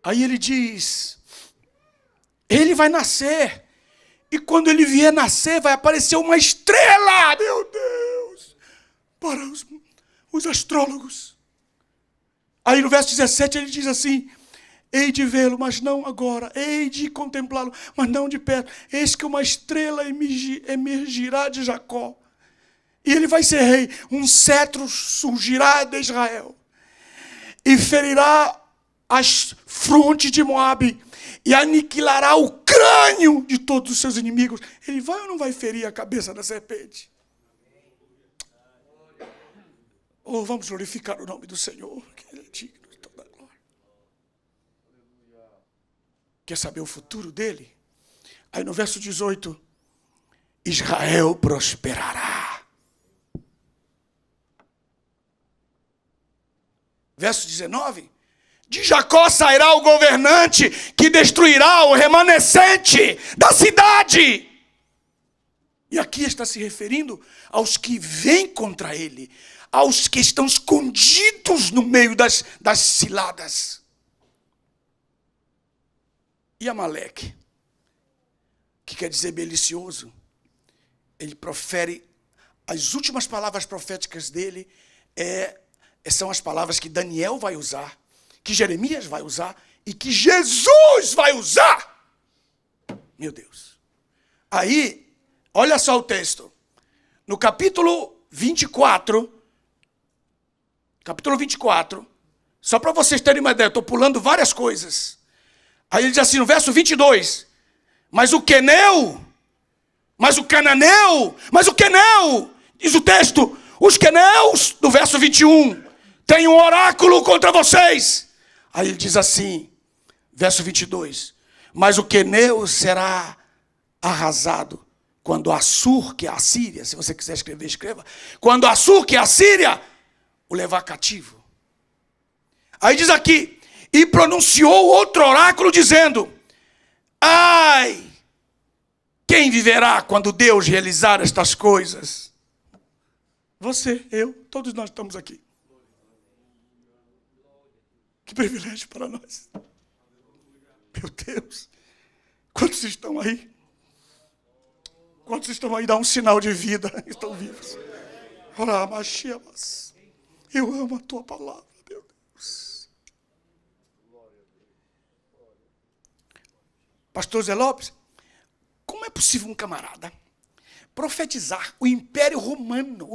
Aí ele diz, Ele vai nascer. E quando ele vier nascer, vai aparecer uma estrela, meu Deus, para os astrólogos. Aí no verso 17 ele diz assim: hei de vê-lo, mas não agora. Hei de contemplá-lo, mas não de perto. Eis que uma estrela emergirá de Jacó. E ele vai ser rei. Um cetro surgirá de Israel. E ferirá as frontes de Moabe. E aniquilará o crânio de todos os seus inimigos. Ele vai ou não vai ferir a cabeça da serpente? Oh, vamos glorificar o nome do Senhor, que Ele é digno de toda a glória. Quer saber o futuro dele? Aí no verso 18, Israel prosperará. Verso 19, de Jacó sairá o governante que destruirá o remanescente da cidade. E aqui está se referindo aos que vêm contra ele, aos que estão escondidos no meio das ciladas. E Amaleque, que quer dizer belicioso, ele profere, as últimas palavras proféticas dele são as palavras que Daniel vai usar, que Jeremias vai usar e que Jesus vai usar. Meu Deus. Aí, olha só o texto. No capítulo 24, só para vocês terem uma ideia, eu estou pulando várias coisas. Aí ele diz assim, no verso 22, mas o Queneu, diz o texto, os Queneus, do verso 21, tem um oráculo contra vocês. Aí ele diz assim, verso 22, mas o Queneu será arrasado quando Assur, que é a Síria, se você quiser escrever, escreva, quando Assur, que é a Síria, o levar cativo. Aí diz aqui, e pronunciou outro oráculo dizendo, ai, quem viverá quando Deus realizar estas coisas? Você, eu, todos nós estamos aqui. Que privilégio para nós. Meu Deus. Quantos estão aí? Quantos estão aí? Dá um sinal de vida. Estão vivos. Ora, Machias. Eu amo a tua palavra, meu Deus. Pastor Zé Lopes, como é possível um camarada profetizar o Império Romano,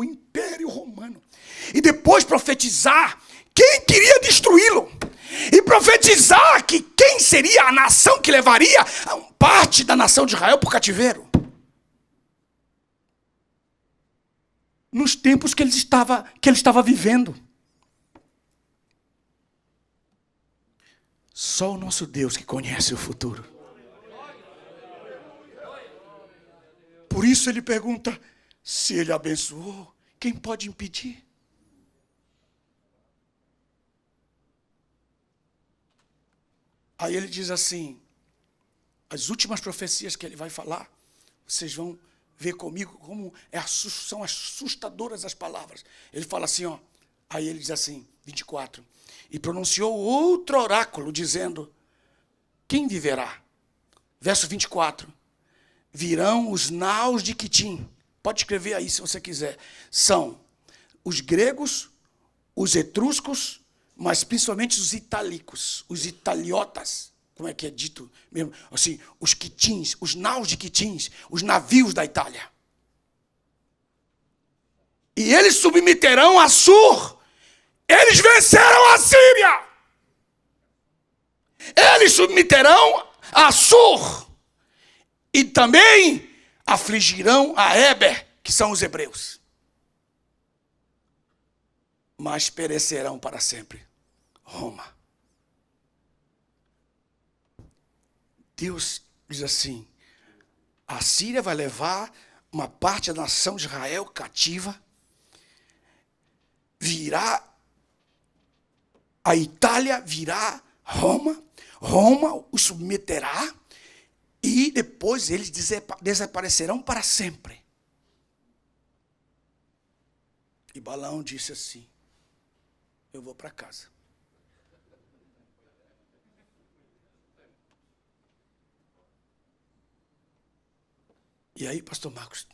e depois profetizar quem queria destruí-lo, e profetizar que quem seria a nação que levaria parte da nação de Israel para o cativeiro? Nos tempos que ele estava vivendo. Só o nosso Deus que conhece o futuro. Por isso ele pergunta, se ele abençoou, quem pode impedir? Aí ele diz assim, as últimas profecias que ele vai falar, vocês vão ver comigo como são assustadoras as palavras. Ele fala assim, ó, aí ele diz assim, 24, e pronunciou outro oráculo dizendo, quem viverá? Verso 24, virão os naus de Quitim. Pode escrever aí se você quiser. São os gregos, os etruscos, mas principalmente os itálicos, os italiotas, como é que é dito mesmo? Assim, os quitins, os naus de Quitins, os navios da Itália. E eles submeterão Assur. Eles venceram a Síria. Eles submeterão Assur. E também afligirão a Éber, que são os hebreus. Mas perecerão para sempre Roma. Deus diz assim, a Síria vai levar uma parte da nação de Israel cativa, virá, a Itália virá Roma, Roma os submeterá, e depois eles desaparecerão para sempre. E Balaão disse assim, eu vou para casa. E aí, pastor Marcos,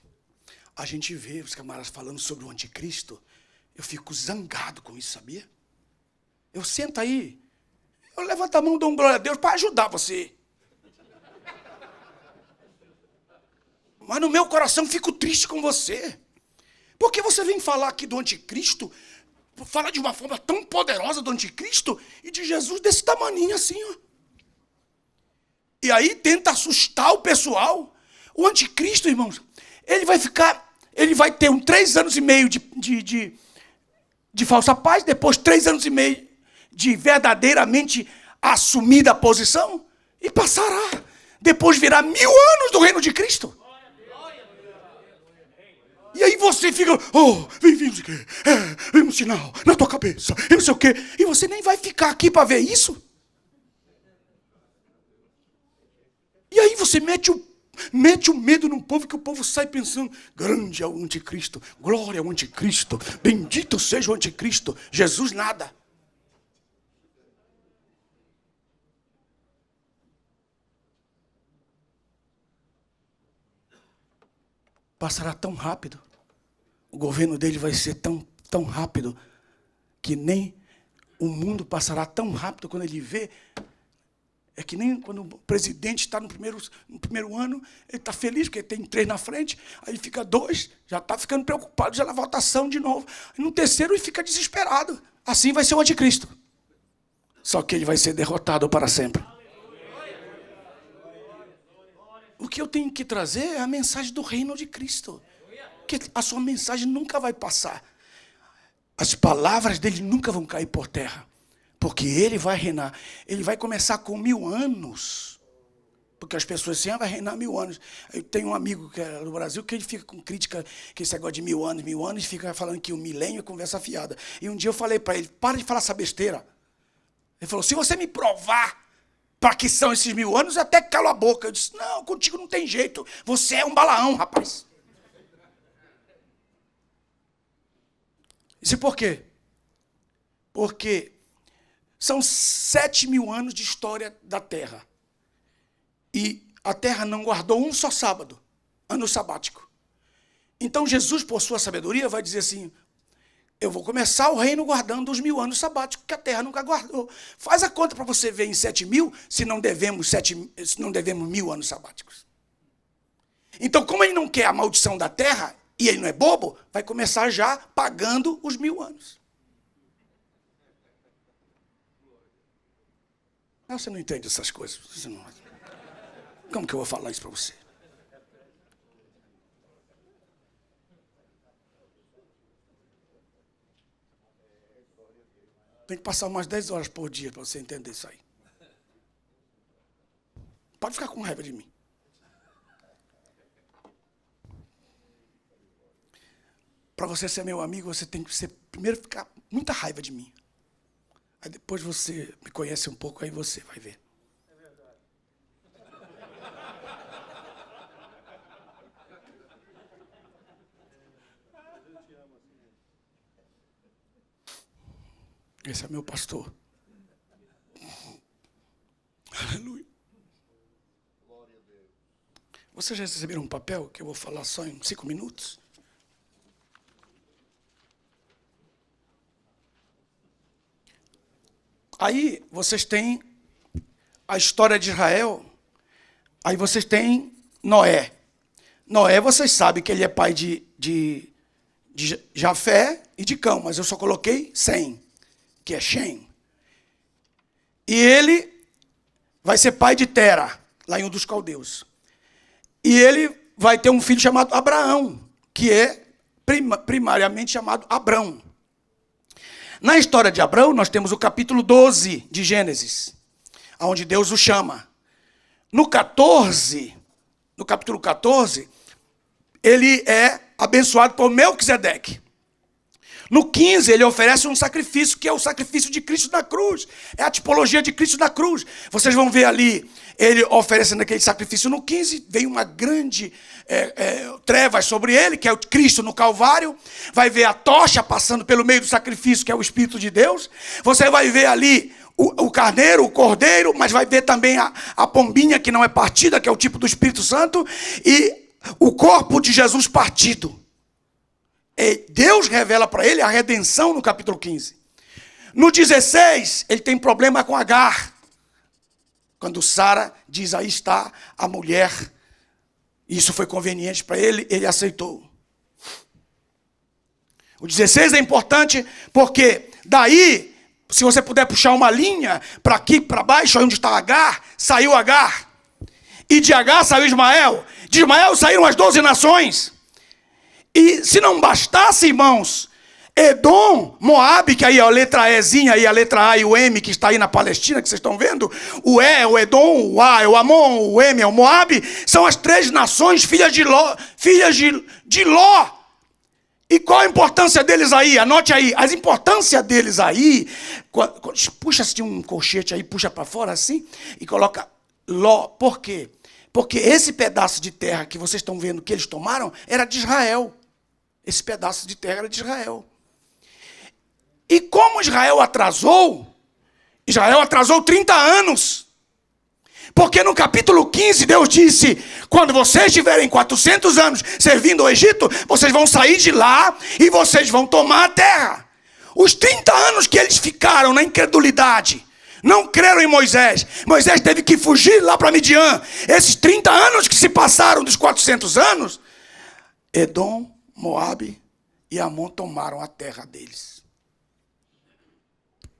a gente vê os camaradas falando sobre o anticristo, eu fico zangado com isso, sabia? Eu sento aí, eu levanto a mão e dou um glória a Deus para ajudar você. Mas no meu coração fico triste com você. Porque você vem falar aqui do anticristo, fala de uma forma tão poderosa do anticristo e de Jesus desse tamaninho assim, ó. E aí tenta assustar o pessoal. O anticristo, irmãos, ele vai ter 3 anos e meio de falsa paz, depois 3 anos e meio de verdadeiramente assumida a posição, e passará. Depois virá 1000 anos do reino de Cristo. E aí você fica, vem um sinal na tua cabeça, e não sei o quê. E você nem vai ficar aqui para ver isso. E aí você mete o medo no povo, que o povo sai pensando, grande é o anticristo, glória ao anticristo, bendito seja o anticristo, Jesus nada. Passará tão rápido, o governo dele vai ser tão rápido, que nem o mundo passará tão rápido quando ele vê. É que nem quando o presidente está no primeiro ano, ele está feliz porque tem 3 na frente, aí fica 2, já está ficando preocupado já na votação de novo. E no terceiro ele fica desesperado. Assim vai ser o anticristo. Só que ele vai ser derrotado para sempre. O que eu tenho que trazer é a mensagem do reino de Cristo. Que a sua mensagem nunca vai passar. As palavras dele nunca vão cair por terra. Porque ele vai reinar. Ele vai começar com 1000 anos. Porque as pessoas assim, vai reinar 1000 anos. Eu tenho um amigo que é do Brasil que ele fica com crítica, que esse negócio de 1000 anos, fica falando que o milênio é conversa fiada. E um dia eu falei para ele, para de falar essa besteira. Ele falou, se você me provar para que são esses 1000 anos, eu até calo a boca. Eu disse, não, contigo não tem jeito. Você é um Balaão, rapaz. Disse, por quê? Porque são 7000 anos de história da Terra. E a Terra não guardou um só sábado, ano sabático. Então Jesus, por sua sabedoria, vai dizer assim, eu vou começar o reino guardando os 1000 anos sabáticos que a Terra nunca guardou. Faz a conta para você ver em 7000, se não devemos 1000 anos sabáticos. Então, como ele não quer a maldição da Terra, e ele não é bobo, vai começar já pagando os 1000 anos. Mas você não entende essas coisas. Como que eu vou falar isso para você? Tem que passar umas 10 horas por dia para você entender isso aí. Pode ficar com raiva de mim. Para você ser meu amigo, você tem que primeiro ficar muita raiva de mim. Aí depois você me conhece um pouco, aí você vai ver. É verdade. Esse é meu pastor. Aleluia. Vocês já receberam um papel que eu vou falar só em 5 minutos? Aí vocês têm a história de Israel, aí vocês têm Noé. Noé, vocês sabem que ele é pai de Jafé e de Cão, mas eu só coloquei Sem, que é Shem. E ele vai ser pai de Tera, lá em um dos caldeus. E ele vai ter um filho chamado Abraão, que é primariamente chamado Abrão. Na história de Abraão, nós temos o capítulo 12 de Gênesis, onde Deus o chama. No capítulo 14, ele é abençoado por Melquisedeque. No 15, ele oferece um sacrifício, que é o sacrifício de Cristo na cruz. É a tipologia de Cristo na cruz. Vocês vão ver ali, ele oferecendo aquele sacrifício no 15, vem uma grande trevas sobre ele, que é o Cristo no Calvário. Vai ver a tocha passando pelo meio do sacrifício, que é o Espírito de Deus. Você vai ver ali o carneiro, o cordeiro, mas vai ver também a pombinha, que não é partida, que é o tipo do Espírito Santo. E o corpo de Jesus partido. E Deus revela para ele a redenção no capítulo 15. No 16, ele tem problema com Agar. Quando Sara diz, aí está a mulher. Isso foi conveniente para ele, ele aceitou. O 16 é importante porque daí, se você puder puxar uma linha para aqui, para baixo, onde está Agar, saiu Agar. E de Agar saiu Ismael. De Ismael saíram as 12 nações. E se não bastasse, irmãos, Edom, Moabe, que aí é a letra Ezinha, e a letra A e o M, que está aí na Palestina, que vocês estão vendo, o E é o Edom, o A é o Amon, o M é o Moabe, são as 3 nações filhas de Ló. E qual a importância deles aí? Anote aí, a importância deles aí, puxa assim um colchete aí, puxa para fora assim, e coloca Ló. Por quê? Porque esse pedaço de terra que vocês estão vendo que eles tomaram, era de Israel. Esse pedaço de terra era de Israel. E como Israel atrasou 30 anos. Porque no capítulo 15, Deus disse, quando vocês tiverem 400 anos servindo ao Egito, vocês vão sair de lá e vocês vão tomar a terra. Os 30 anos que eles ficaram na incredulidade, não creram em Moisés. Moisés teve que fugir lá para Midian. Esses 30 anos que se passaram dos 400 anos, Edom, Moabe e Amon tomaram a terra deles.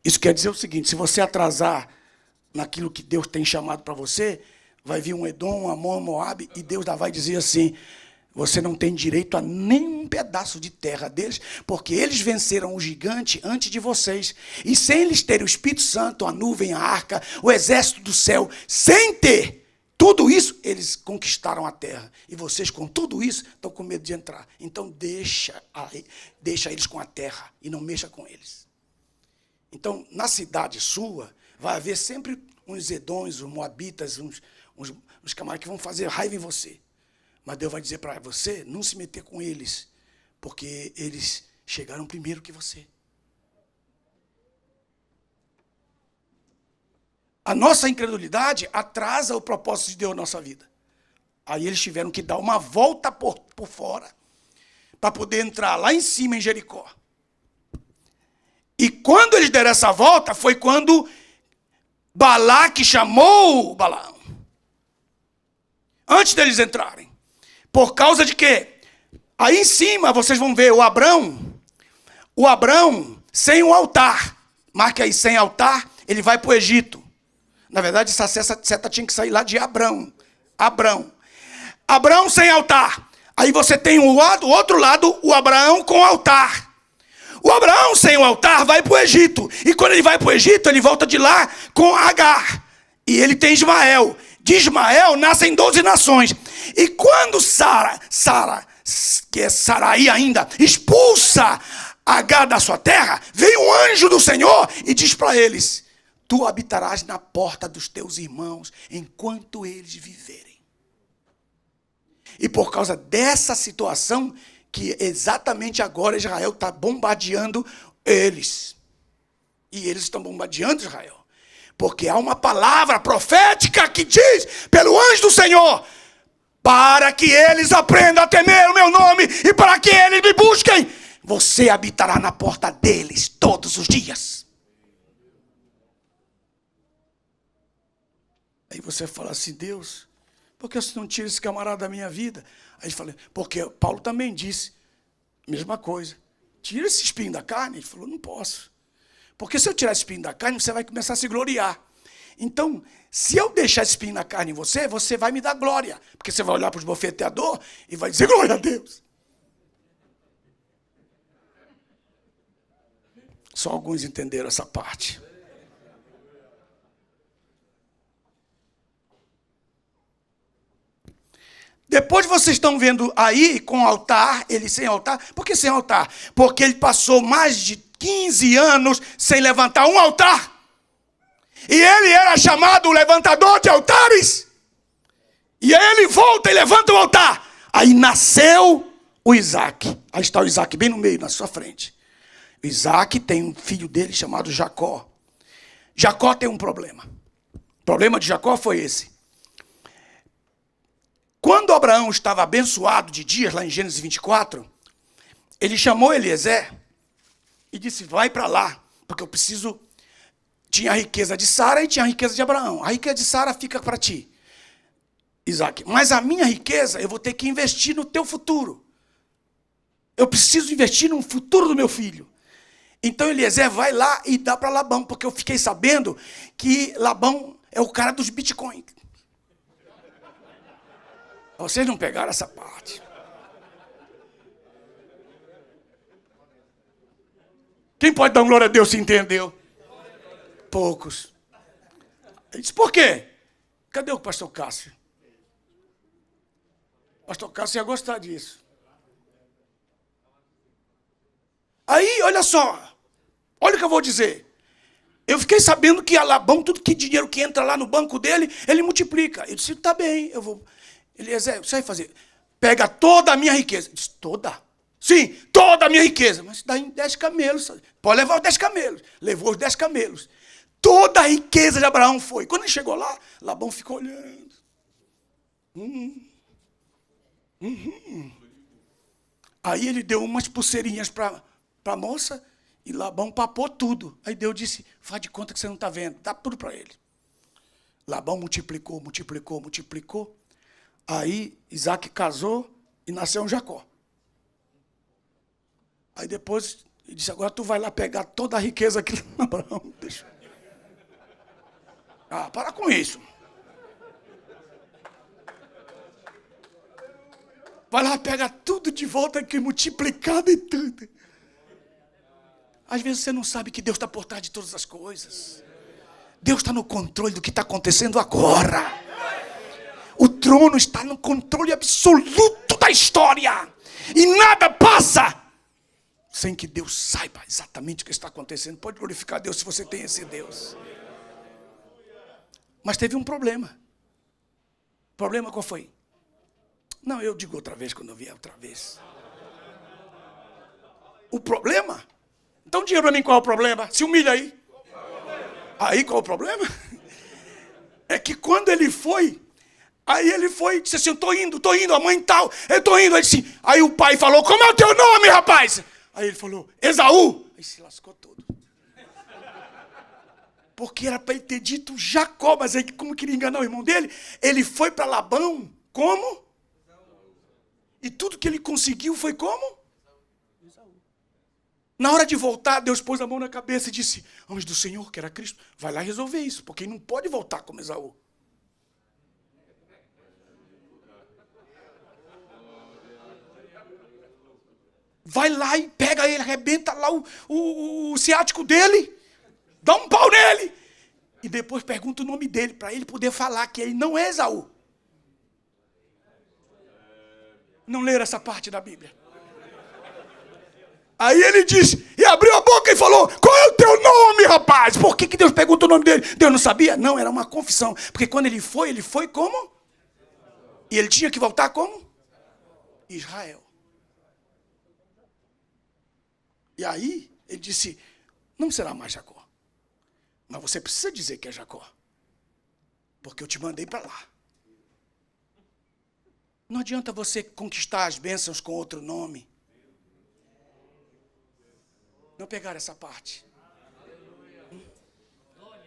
Isso quer dizer o seguinte, se você atrasar naquilo que Deus tem chamado para você, vai vir um Edom, um Amon, um Moabe, e Deus vai dizer assim, você não tem direito a nenhum pedaço de terra deles, porque eles venceram o gigante antes de vocês. E sem eles terem o Espírito Santo, a nuvem, a arca, o exército do céu, sem ter tudo isso, eles conquistaram a terra. E vocês, com tudo isso, estão com medo de entrar. Então, deixa eles com a terra e não mexa com eles. Então, na cidade sua, vai haver sempre uns edões, uns moabitas, uns camaradas que vão fazer raiva em você. Mas Deus vai dizer para você não se meter com eles, porque eles chegaram primeiro que você. A nossa incredulidade atrasa o propósito de Deus na nossa vida. Aí eles tiveram que dar uma volta por fora para poder entrar lá em cima em Jericó. E quando eles deram essa volta, foi quando Balaque chamou Balaão. Antes deles entrarem. Por causa de quê? Aí em cima vocês vão ver o Abrão sem um altar. Marque aí, sem altar, ele vai para o Egito. Na verdade, essa seta tinha que sair lá de Abrão. Abrão sem altar. Aí você tem o outro lado, o Abraão com altar. O Abraão sem o altar vai para o Egito. E quando ele vai para o Egito, ele volta de lá com Agar. E ele tem Ismael. De Ismael nascem 12 nações. E quando Sara, que é Sarai ainda, expulsa Agar da sua terra, vem um anjo do Senhor e diz para eles, tu habitarás na porta dos teus irmãos enquanto eles viverem. E por causa dessa situação, que exatamente agora Israel está bombardeando eles. E eles estão bombardeando Israel. Porque há uma palavra profética que diz, pelo anjo do Senhor, para que eles aprendam a temer o meu nome e para que eles me busquem, você habitará na porta deles todos os dias. Aí você fala assim, Deus, por que você não tira esse camarada da minha vida? Aí ele fala, porque Paulo também disse, mesma coisa, tira esse espinho da carne. Ele falou, não posso. Porque se eu tirar esse espinho da carne, você vai começar a se gloriar. Então, se eu deixar esse espinho na carne em você, você vai me dar glória. Porque você vai olhar para os bofeteadores e vai dizer, glória a Deus. Só alguns entenderam essa parte. Depois vocês estão vendo aí com altar, ele sem altar. Por que sem altar? Porque ele passou mais de 15 anos sem levantar um altar. E ele era chamado o levantador de altares. E aí ele volta e levanta o altar. Aí nasceu o Isaac. Aí está o Isaac bem no meio, na sua frente. O Isaac tem um filho dele chamado Jacó. Jacó tem um problema. O problema de Jacó foi esse. Quando quando Abraão estava abençoado de dias, lá em Gênesis 24, ele chamou Eliezer e disse, vai para lá, porque eu preciso... Tinha a riqueza de Sara e tinha a riqueza de Abraão. A riqueza de Sara fica para ti, Isaac. Mas a minha riqueza, eu vou ter que investir no teu futuro. Eu preciso investir no futuro do meu filho. Então Eliezer vai lá e dá para Labão, porque eu fiquei sabendo que Labão é o cara dos bitcoins. Vocês não pegaram essa parte. Quem pode dar uma glória a Deus se entendeu? Poucos. Ele disse, por quê? Cadê o pastor Cássio? O pastor Cássio ia gostar disso. Aí, olha só. Olha o que eu vou dizer. Eu fiquei sabendo que a Labão, tudo que dinheiro que entra lá no banco dele, ele multiplica. Eu disse, tá bem, eu vou... Eliezer, você vai fazer? Pega toda a minha riqueza. Eu disse, toda? Sim, toda a minha riqueza. Mas dá em 10 camelos. Pode levar os 10 camelos. Levou os 10 camelos. Toda a riqueza de Abraão foi. Quando ele chegou lá, Labão ficou olhando. Aí ele deu umas pulseirinhas para a moça e Labão papou tudo. Aí Deus disse, faz de conta que você não está vendo. Dá tudo para ele. Labão multiplicou, multiplicou, multiplicou. Aí Isaac casou e nasceu um Jacó. Aí depois ele disse, agora tu vai lá pegar toda a riqueza que Abraão deixou. Ah, para com isso. Vai lá, pega tudo de volta aqui, multiplicado e tudo. Às vezes você não sabe que Deus está por trás de todas as coisas. Deus está no controle do que está acontecendo agora. O trono está no controle absoluto da história. E nada passa sem que Deus saiba exatamente o que está acontecendo. Pode glorificar Deus se você tem esse Deus. Mas teve um problema. O problema qual foi? Não, eu digo outra vez quando eu vier outra vez. O problema? Então diga para mim qual é o problema. Se humilha aí. Aí qual é o problema? É que quando ele foi, aí ele foi, disse assim, eu tô indo, a mãe tal, eu tô indo. Aí, disse, aí o pai falou, como é o teu nome, rapaz? Aí ele falou, Esaú. Aí se lascou todo. Porque era para ele ter dito Jacó, mas aí como queria enganar o irmão dele, ele foi para Labão, como? E tudo que ele conseguiu foi como? Na hora de voltar, Deus pôs a mão na cabeça e disse, anjo do Senhor, que era Cristo, vai lá resolver isso, porque ele não pode voltar como Esaú. Vai lá e pega ele, arrebenta lá o ciático dele, dá um pau nele. E depois pergunta o nome dele, para ele poder falar que ele não é Esaú. Não leram essa parte da Bíblia? Aí ele disse, e abriu a boca e falou, qual é o teu nome, rapaz? Por que Deus pergunta o nome dele? Deus não sabia? Não, era uma confissão. Porque quando ele foi como? E ele tinha que voltar como? Israel. E aí, ele disse, não será mais Jacó. Mas você precisa dizer que é Jacó. Porque eu te mandei para lá. Não adianta você conquistar as bênçãos com outro nome. Não pegar essa parte.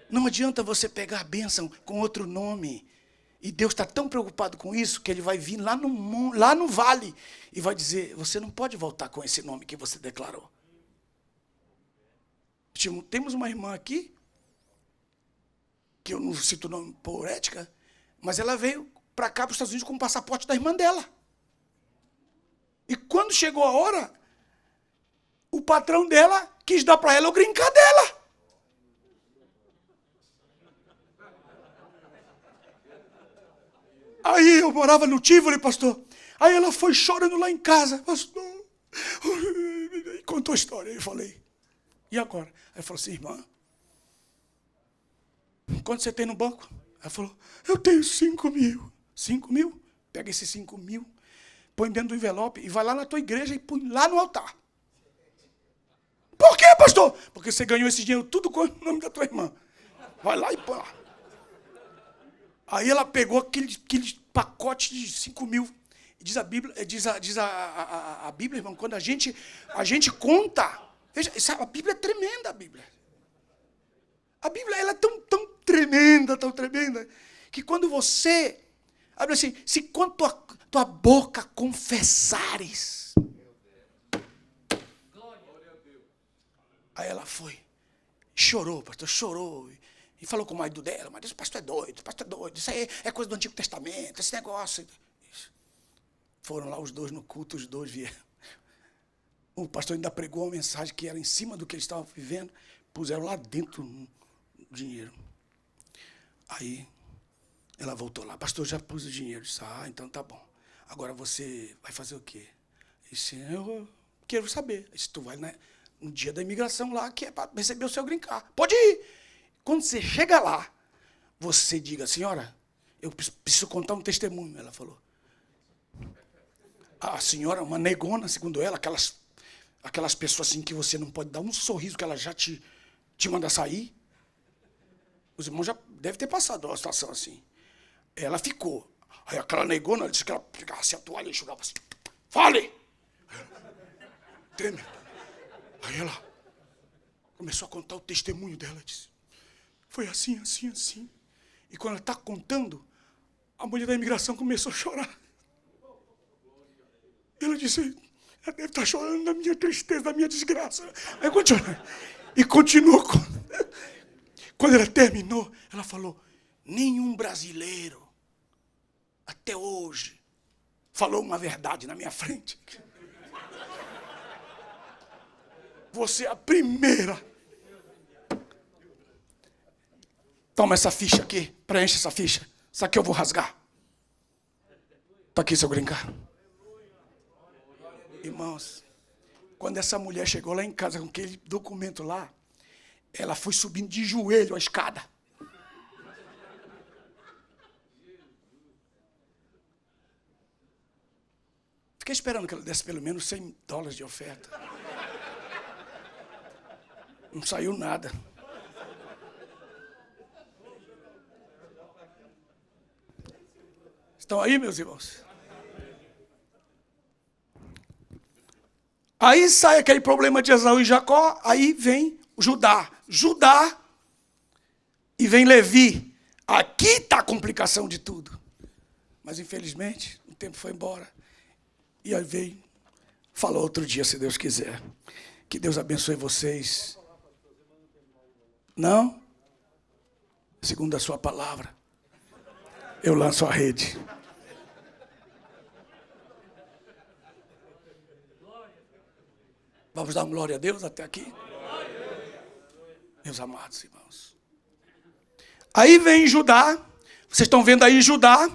Não adianta você pegar a bênção com outro nome. E Deus está tão preocupado com isso que ele vai vir lá no vale e vai dizer, você não pode voltar com esse nome que você declarou. Temos uma irmã aqui, que eu não cito o nome por ética, mas ela veio para cá, para os Estados Unidos, com o passaporte da irmã dela. E quando chegou a hora, o patrão dela quis dar para ela o green card dela. Aí eu morava no Tivoli, pastor. Aí ela foi chorando lá em casa, pastor. E contou a história. Eu falei, e agora? Aí falou assim, irmã, quanto você tem no banco? Ela falou, eu tenho 5 mil. 5 mil? Pega esses 5 mil, põe dentro do envelope e vai lá na tua igreja e põe lá no altar. Por quê, pastor? Porque você ganhou esse dinheiro tudo com o nome da tua irmã. Vai lá e põe lá. Aí ela pegou aquele pacote pacote de 5.000. Diz a Bíblia, a Bíblia, irmão, quando a gente conta, veja, a Bíblia é tremenda, a Bíblia. A Bíblia ela é tão tremenda, que quando você, abre assim, se quando tua boca confessares. Aí ela foi, chorou, pastor, chorou. E falou com o marido dela, mas o pastor é doido, isso aí é coisa do Antigo Testamento, esse negócio. Foram lá os dois no culto, os dois vieram. O pastor ainda pregou uma mensagem que era em cima do que eles estavam vivendo, puseram lá dentro o dinheiro. Aí ela voltou lá, pastor, já pus o dinheiro. Disse, então tá bom. Agora você vai fazer o quê? Disse, eu quero saber. Disse, tu vai no dia da imigração lá, que é para receber o seu green card. Pode ir. Quando você chega lá, você diga, senhora, eu preciso contar um testemunho. Ela falou. A senhora, uma negona, segundo ela, aquelas pessoas assim que você não pode dar um sorriso, que ela já te manda sair. Os irmãos já devem ter passado uma situação assim. Ela ficou. Aí aquela negona disse que ela pegava assim a toalha e chorava assim. Fale! Treme. Aí ela começou a contar o testemunho dela. Disse, foi assim. E quando ela está contando, a mulher da imigração começou a chorar. Ela disse, ela deve estar chorando da minha tristeza, da minha desgraça. Aí continuou. Quando ela terminou, ela falou, nenhum brasileiro, até hoje, falou uma verdade na minha frente. Você é a primeira. Toma essa ficha aqui, preenche essa ficha. Isso aqui eu vou rasgar. Está aqui seu brincar. Irmãos, quando essa mulher chegou lá em casa com aquele documento lá, ela foi subindo de joelho a escada. Fiquei esperando que ela desse pelo menos $100 de oferta. Não saiu nada. Estão aí, meus irmãos? Aí sai aquele problema de Esaú e Jacó, aí vem Judá, e vem Levi. Aqui está a complicação de tudo. Mas, infelizmente, o tempo foi embora. E aí veio, falou outro dia, se Deus quiser. Que Deus abençoe vocês. Não? Segundo a sua palavra, eu lanço a rede. Vamos dar uma glória a Deus até aqui? Meus amados irmãos. Aí vem Judá. Vocês estão vendo aí Judá.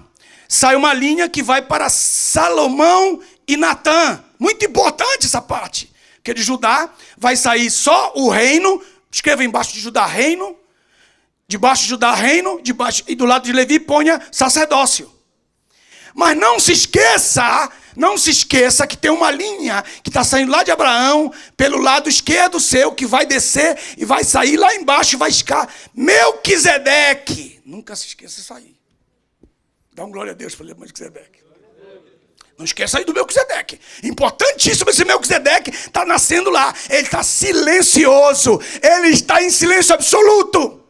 Sai uma linha que vai para Salomão e Natã. Muito importante essa parte. Porque de Judá vai sair só o reino. Escreva embaixo de Judá reino. Debaixo de Judá reino. Debaixo, e do lado de Levi ponha sacerdócio. Mas não se esqueça que tem uma linha que está saindo lá de Abraão, pelo lado esquerdo seu, que vai descer e vai sair lá embaixo e vai ficar Melquisedeque. Nunca se esqueça disso aí. Dá uma glória a Deus para Melquisedeque. Não esqueça aí do Melquisedeque. Importantíssimo esse Melquisedeque está nascendo lá. Ele está silencioso. Ele está em silêncio absoluto.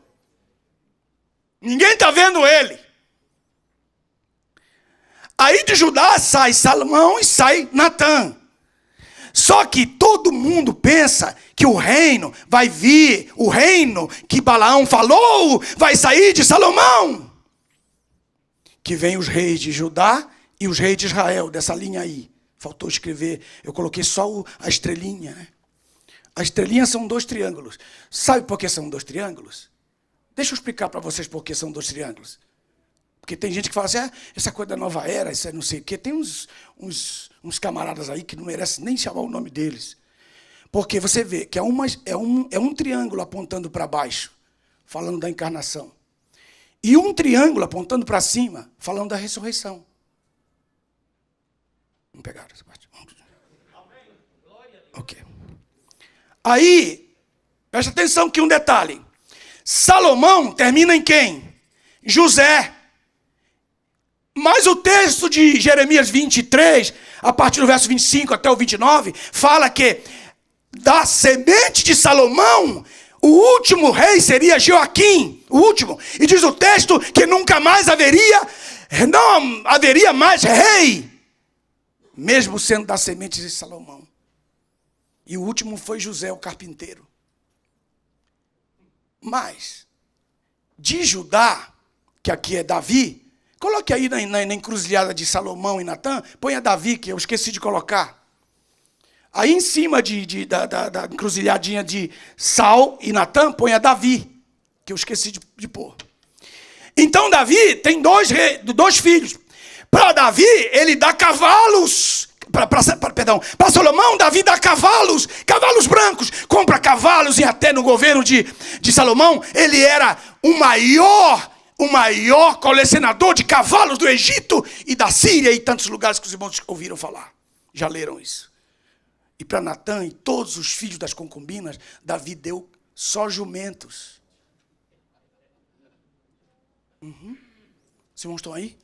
Ninguém está vendo ele. Aí de Judá sai Salomão e sai Natã. Só que todo mundo pensa que o reino vai vir, o reino que Balaão falou vai sair de Salomão. Que vem os reis de Judá e os reis de Israel, dessa linha aí. Faltou escrever, eu coloquei só a estrelinha. Né? A estrelinha são 2 triângulos. Sabe por que são 2 triângulos? Deixa eu explicar para vocês por que são 2 triângulos. Porque tem gente que fala assim, essa coisa da nova era, isso é não sei o quê. Tem uns camaradas aí que não merecem nem chamar o nome deles. Porque você vê que é um triângulo apontando para baixo, falando da encarnação. E um triângulo apontando para cima, falando da ressurreição. Vamos pegar essa parte. Ok. Aí, presta atenção que um detalhe. Salomão termina em quem? José. Mas o texto de Jeremias 23, a partir do verso 25 até o 29, fala que da semente de Salomão, o último rei seria Joaquim, o último. E diz o texto que nunca mais não haveria mais rei, mesmo sendo da semente de Salomão. E o último foi José, o carpinteiro. Mas, de Judá, que aqui é Davi, coloque aí na encruzilhada de Salomão e Natã, ponha Davi, que eu esqueci de colocar. Aí em cima da encruzilhadinha de Saul e Natã, ponha Davi, que eu esqueci de pôr. Então Davi tem dois filhos. Para Davi, ele dá cavalos. Para Salomão, Davi dá cavalos brancos. Compra cavalos e até no governo de Salomão, ele era o maior colecionador de cavalos do Egito e da Síria e tantos lugares que os irmãos ouviram falar. Já leram isso. E para Natã e todos os filhos das concubinas, Davi deu só jumentos. Os irmãos estão aí?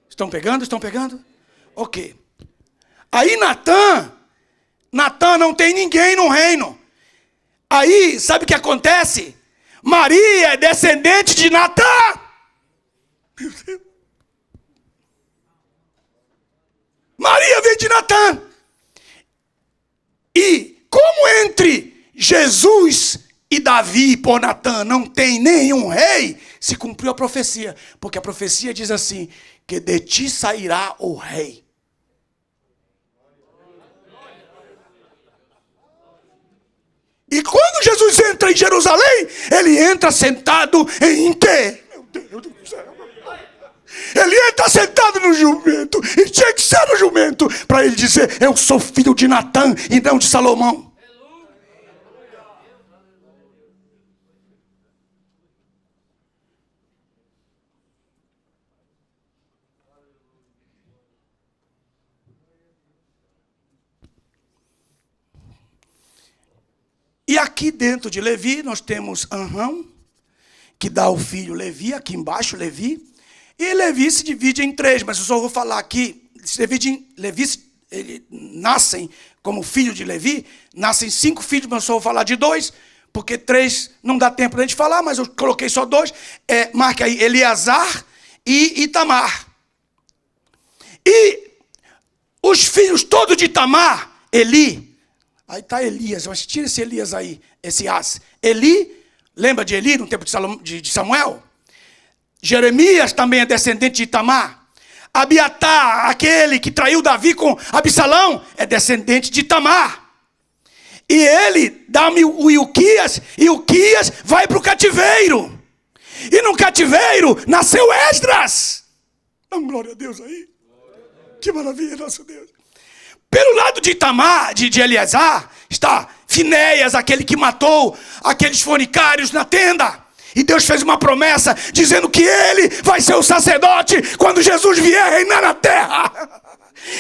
Estão pegando? Estão pegando? Ok. Aí Natã não tem ninguém no reino. Aí, sabe o que acontece? Maria é descendente de Natã. Meu Deus. Maria veio de Natã. E como entre Jesus e Davi por Natã não tem nenhum rei, se cumpriu a profecia. Porque a profecia diz assim, que de ti sairá o rei. E quando Jesus entra em Jerusalém, ele entra sentado em quê? Meu Deus do céu. Ele entra sentado no jumento. E tinha que ser no jumento para ele dizer, eu sou filho de Natã e não de Salomão. E aqui dentro de Levi, nós temos Anrão, que dá o filho Levi, aqui embaixo Levi. E Levi se divide em três, mas eu só vou falar aqui. Eles nascem como filho de Levi, nascem 5 filhos, mas eu só vou falar de 2, porque 3 não dá tempo de a gente falar, mas eu coloquei só 2. Marque aí, Eleazar e Itamar. E os filhos todos de Itamar, Eli. Aí está Elias, mas tira esse Elias aí, esse As. Eli, lembra de Eli no tempo de Samuel? Jeremias também é descendente de Itamar. Abiatar, aquele que traiu Davi com Absalão, é descendente de Itamar. E ele dá-me o Ilquias, e Ilquias vai para o cativeiro. E no cativeiro nasceu Esdras. Dá glória a Deus aí. Que maravilha, nosso Deus. Pelo lado de Itamar, de Eleazar, está Finéias, aquele que matou aqueles fornicários na tenda. E Deus fez uma promessa, dizendo que ele vai ser o sacerdote quando Jesus vier reinar na terra.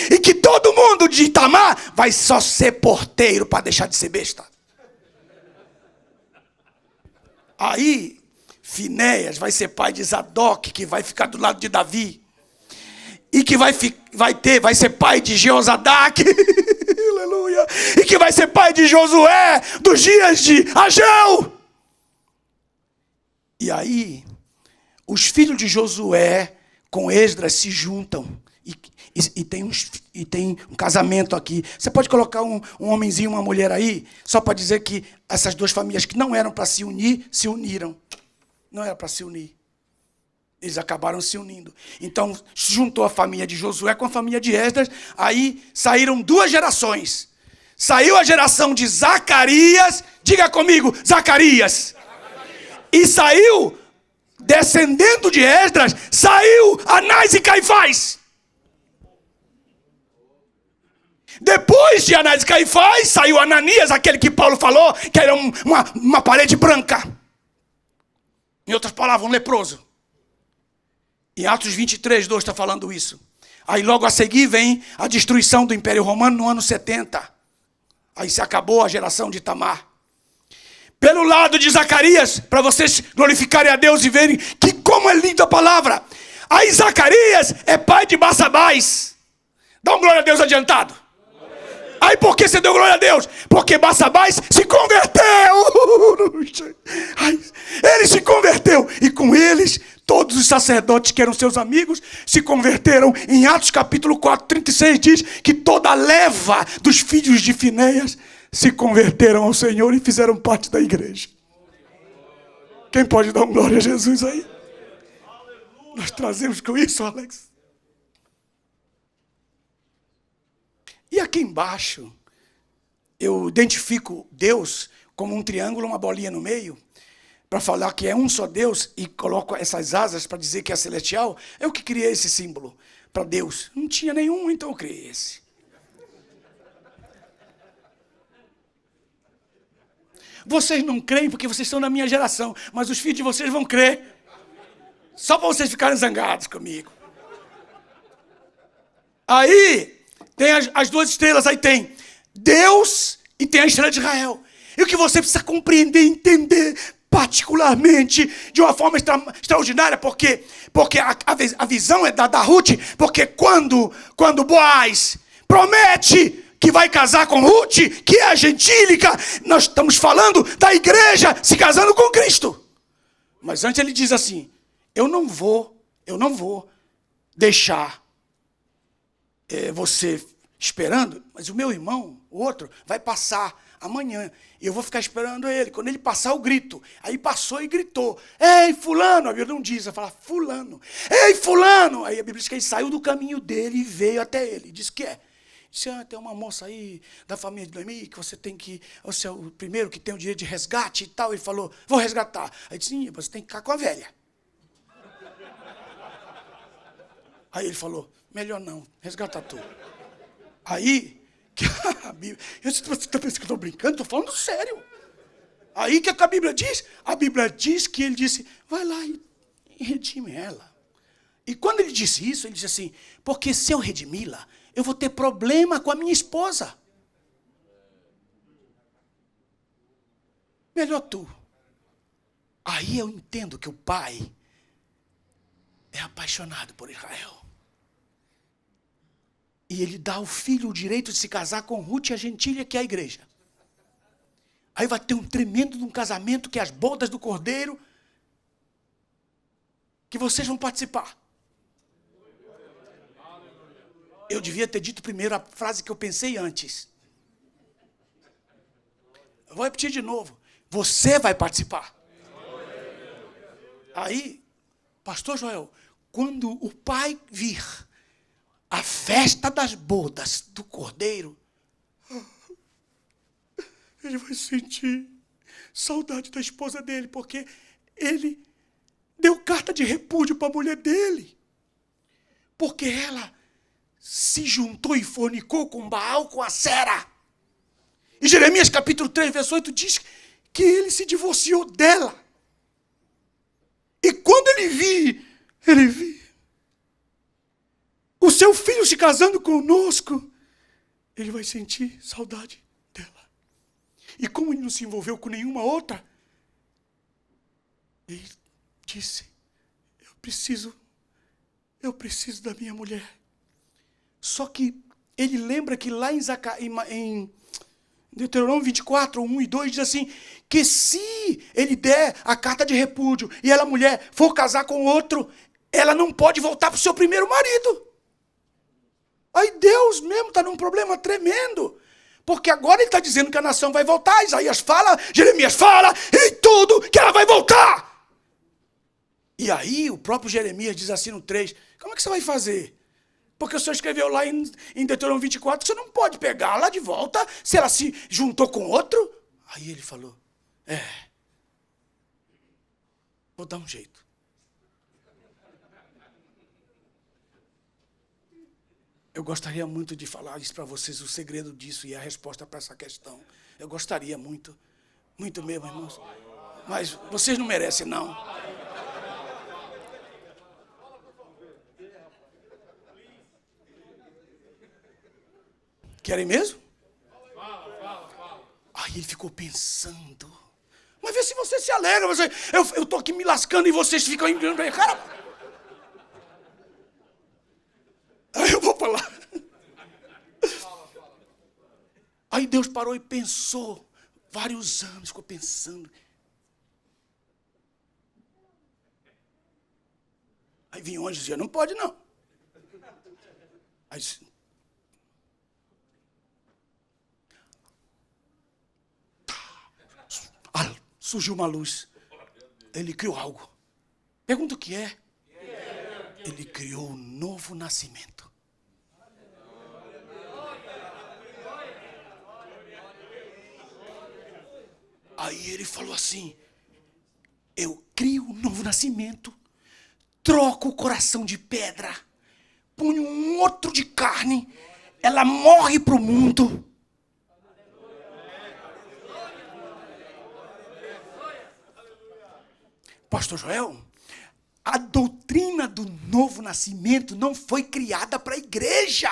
E que todo mundo de Itamar vai só ser porteiro para deixar de ser besta. Aí, Finéias vai ser pai de Zadok, que vai ficar do lado de Davi. E que vai ser pai de Jeozadak, aleluia, e que vai ser pai de Josué, dos dias de Ageu. E aí, os filhos de Josué com Esdras se juntam, e tem um casamento aqui. Você pode colocar um homenzinho e uma mulher aí, só para dizer que essas duas famílias que não eram para se unir, se uniram. Não era para se unir. Eles acabaram se unindo. Então, se juntou a família de Josué com a família de Esdras. Aí saíram 2 gerações. Saiu a geração de Zacarias. Diga comigo, Zacarias. E saiu, descendendo de Esdras, saiu Anás e Caifás. Depois de Anás e Caifás, saiu Ananias, aquele que Paulo falou, que era uma parede branca. Em outras palavras, um leproso. Em Atos 23, 2 está falando isso. Aí logo a seguir vem a destruição do Império Romano no ano 70. Aí se acabou a geração de Itamar. Pelo lado de Zacarias, para vocês glorificarem a Deus e verem que como é linda a palavra. Aí Zacarias é pai de Barsabás. Dá um glória a Deus adiantado. Aí por que você deu glória a Deus? Porque Barsabás se converteu. Ele se converteu. E com eles, todos os sacerdotes que eram seus amigos se converteram. Em Atos capítulo 4, 36 diz que toda a leva dos filhos de Finéias se converteram ao Senhor e fizeram parte da igreja. Quem pode dar um glória a Jesus aí? Nós trazemos com isso, Alex. E aqui embaixo, eu identifico Deus como um triângulo, uma bolinha no meio, para falar que é um só Deus, e coloco essas asas para dizer que é celestial. Eu que criei esse símbolo para Deus. Não tinha nenhum, então eu criei esse. Vocês não creem porque vocês estão na minha geração, mas os filhos de vocês vão crer. Só para vocês ficarem zangados comigo. Aí tem as duas estrelas, aí tem Deus e tem a estrela de Israel. E o que você precisa compreender, entender particularmente, de uma forma extraordinária, porque a visão é da Ruth, porque quando Boaz promete que vai casar com Ruth, que é a gentílica, nós estamos falando da igreja se casando com Cristo. Mas antes ele diz assim, eu não vou deixar você esperando, mas o meu irmão, o outro, vai passar amanhã. E eu vou ficar esperando ele. Quando ele passar, eu grito. Aí passou e gritou. Ei, fulano. A Bíblia não diz, ela fala fulano. Ei, fulano. Aí a Bíblia diz que ele saiu do caminho dele e veio até ele. Diz que é. Disse, tem uma moça aí da família de Noemi que você tem que... Você é o primeiro que tem o direito de resgate e tal. Ele falou, vou resgatar. Aí disse, sim, você tem que ficar com a velha. Aí ele falou, melhor não, resgata tu. Aí, que a Bíblia... Você está pensando que eu estou brincando? Estou falando sério. Aí, o que a Bíblia diz? A Bíblia diz que ele disse, vai lá e redime ela. E quando ele disse isso, ele disse assim, porque se eu redimi-la, eu vou ter problema com a minha esposa. Melhor tu. Aí eu entendo que o pai é apaixonado por Israel. E ele dá ao filho o direito de se casar com Ruth, a gentília, que é a igreja. Aí vai ter um tremendo de um casamento, que é as bodas do Cordeiro, que vocês vão participar. Eu devia ter dito primeiro a frase que eu pensei antes. Eu vou repetir de novo. Você vai participar. Aí, pastor Joel, quando o pai vir a festa das bodas do Cordeiro, ele vai sentir saudade da esposa dele, porque ele deu carta de repúdio para a mulher dele, porque ela se juntou e fornicou com Baal, com a Sera. E Jeremias capítulo 3, verso 8 diz que ele se divorciou dela. E quando ele viu o seu filho se casando conosco, ele vai sentir saudade dela. E como ele não se envolveu com nenhuma outra, ele disse, eu preciso da minha mulher. Só que ele lembra que lá em Deuteronômio 24, 1 e 2, diz assim, que se ele der a carta de repúdio e a mulher for casar com outro, ela não pode voltar para o seu primeiro marido. Aí Deus mesmo está num problema tremendo. Porque agora ele está dizendo que a nação vai voltar. Isaías fala, Jeremias fala, e tudo que ela vai voltar. E aí o próprio Jeremias diz assim no 3, como é que você vai fazer? Porque o senhor escreveu lá em Deuteronômio 24 que você não pode pegá-la de volta se ela se juntou com outro. Aí ele falou, vou dar um jeito. Eu gostaria muito de falar isso para vocês, o segredo disso e a resposta para essa questão. Eu gostaria muito, muito mesmo, irmãos. Mas vocês não merecem, não. Querem mesmo? Aí ele ficou pensando. Mas vê se você se alegra. Eu estou aqui me lascando e vocês ficam... Cara, falar. Aí Deus parou e pensou, vários anos, ficou pensando. Aí vinha um anjo e dizia, não pode não. Aí surgiu uma luz. Ele criou algo. Pergunta o que é. Ele criou um novo nascimento. Aí ele falou assim, eu crio um novo nascimento, troco o coração de pedra, ponho um outro de carne, ela morre para o mundo. Pastor Joel, a doutrina do novo nascimento não foi criada para a igreja.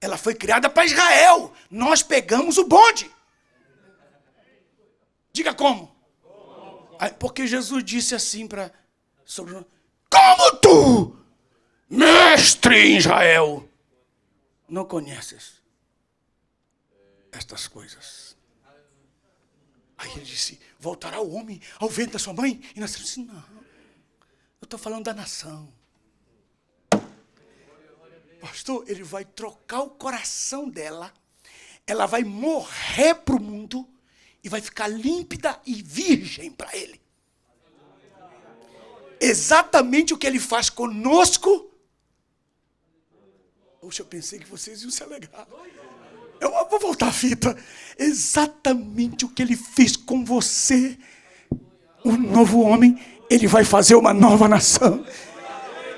Ela foi criada para Israel. Nós pegamos o bonde. Diga como? Porque Jesus disse assim para... Como tu, mestre em Israel, não conheces estas coisas? Aí ele disse, voltará o homem ao ventre da sua mãe? E nós disse, não, eu estou falando da nação. Pastor, ele vai trocar o coração dela, ela vai morrer para o mundo e vai ficar límpida e virgem para ele. Exatamente o que ele faz conosco. Poxa, eu pensei que vocês iam se alegrar. Eu vou voltar a fita. Exatamente o que ele fez com você. O novo homem, ele vai fazer uma nova nação.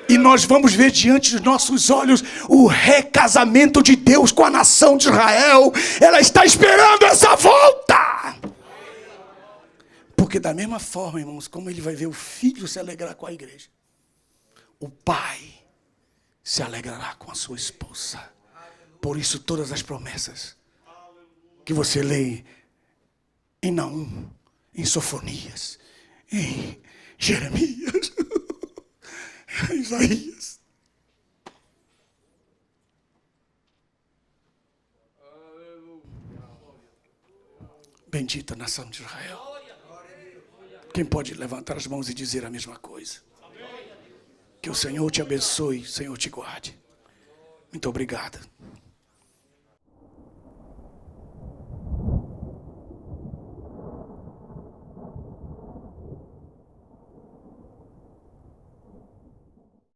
E nós vamos ver diante dos nossos olhos o recasamento de Deus com a nação de Israel. Ela está esperando essa volta. Porque da mesma forma, irmãos, como ele vai ver o filho se alegrar com a igreja, o pai se alegrará com a sua esposa. Por isso todas as promessas que você lê em Naum, em Sofonias, em Jeremias, em Isaías. Bendita nação de Israel. Quem pode levantar as mãos e dizer a mesma coisa? Que o Senhor te abençoe, o Senhor te guarde. Muito obrigado.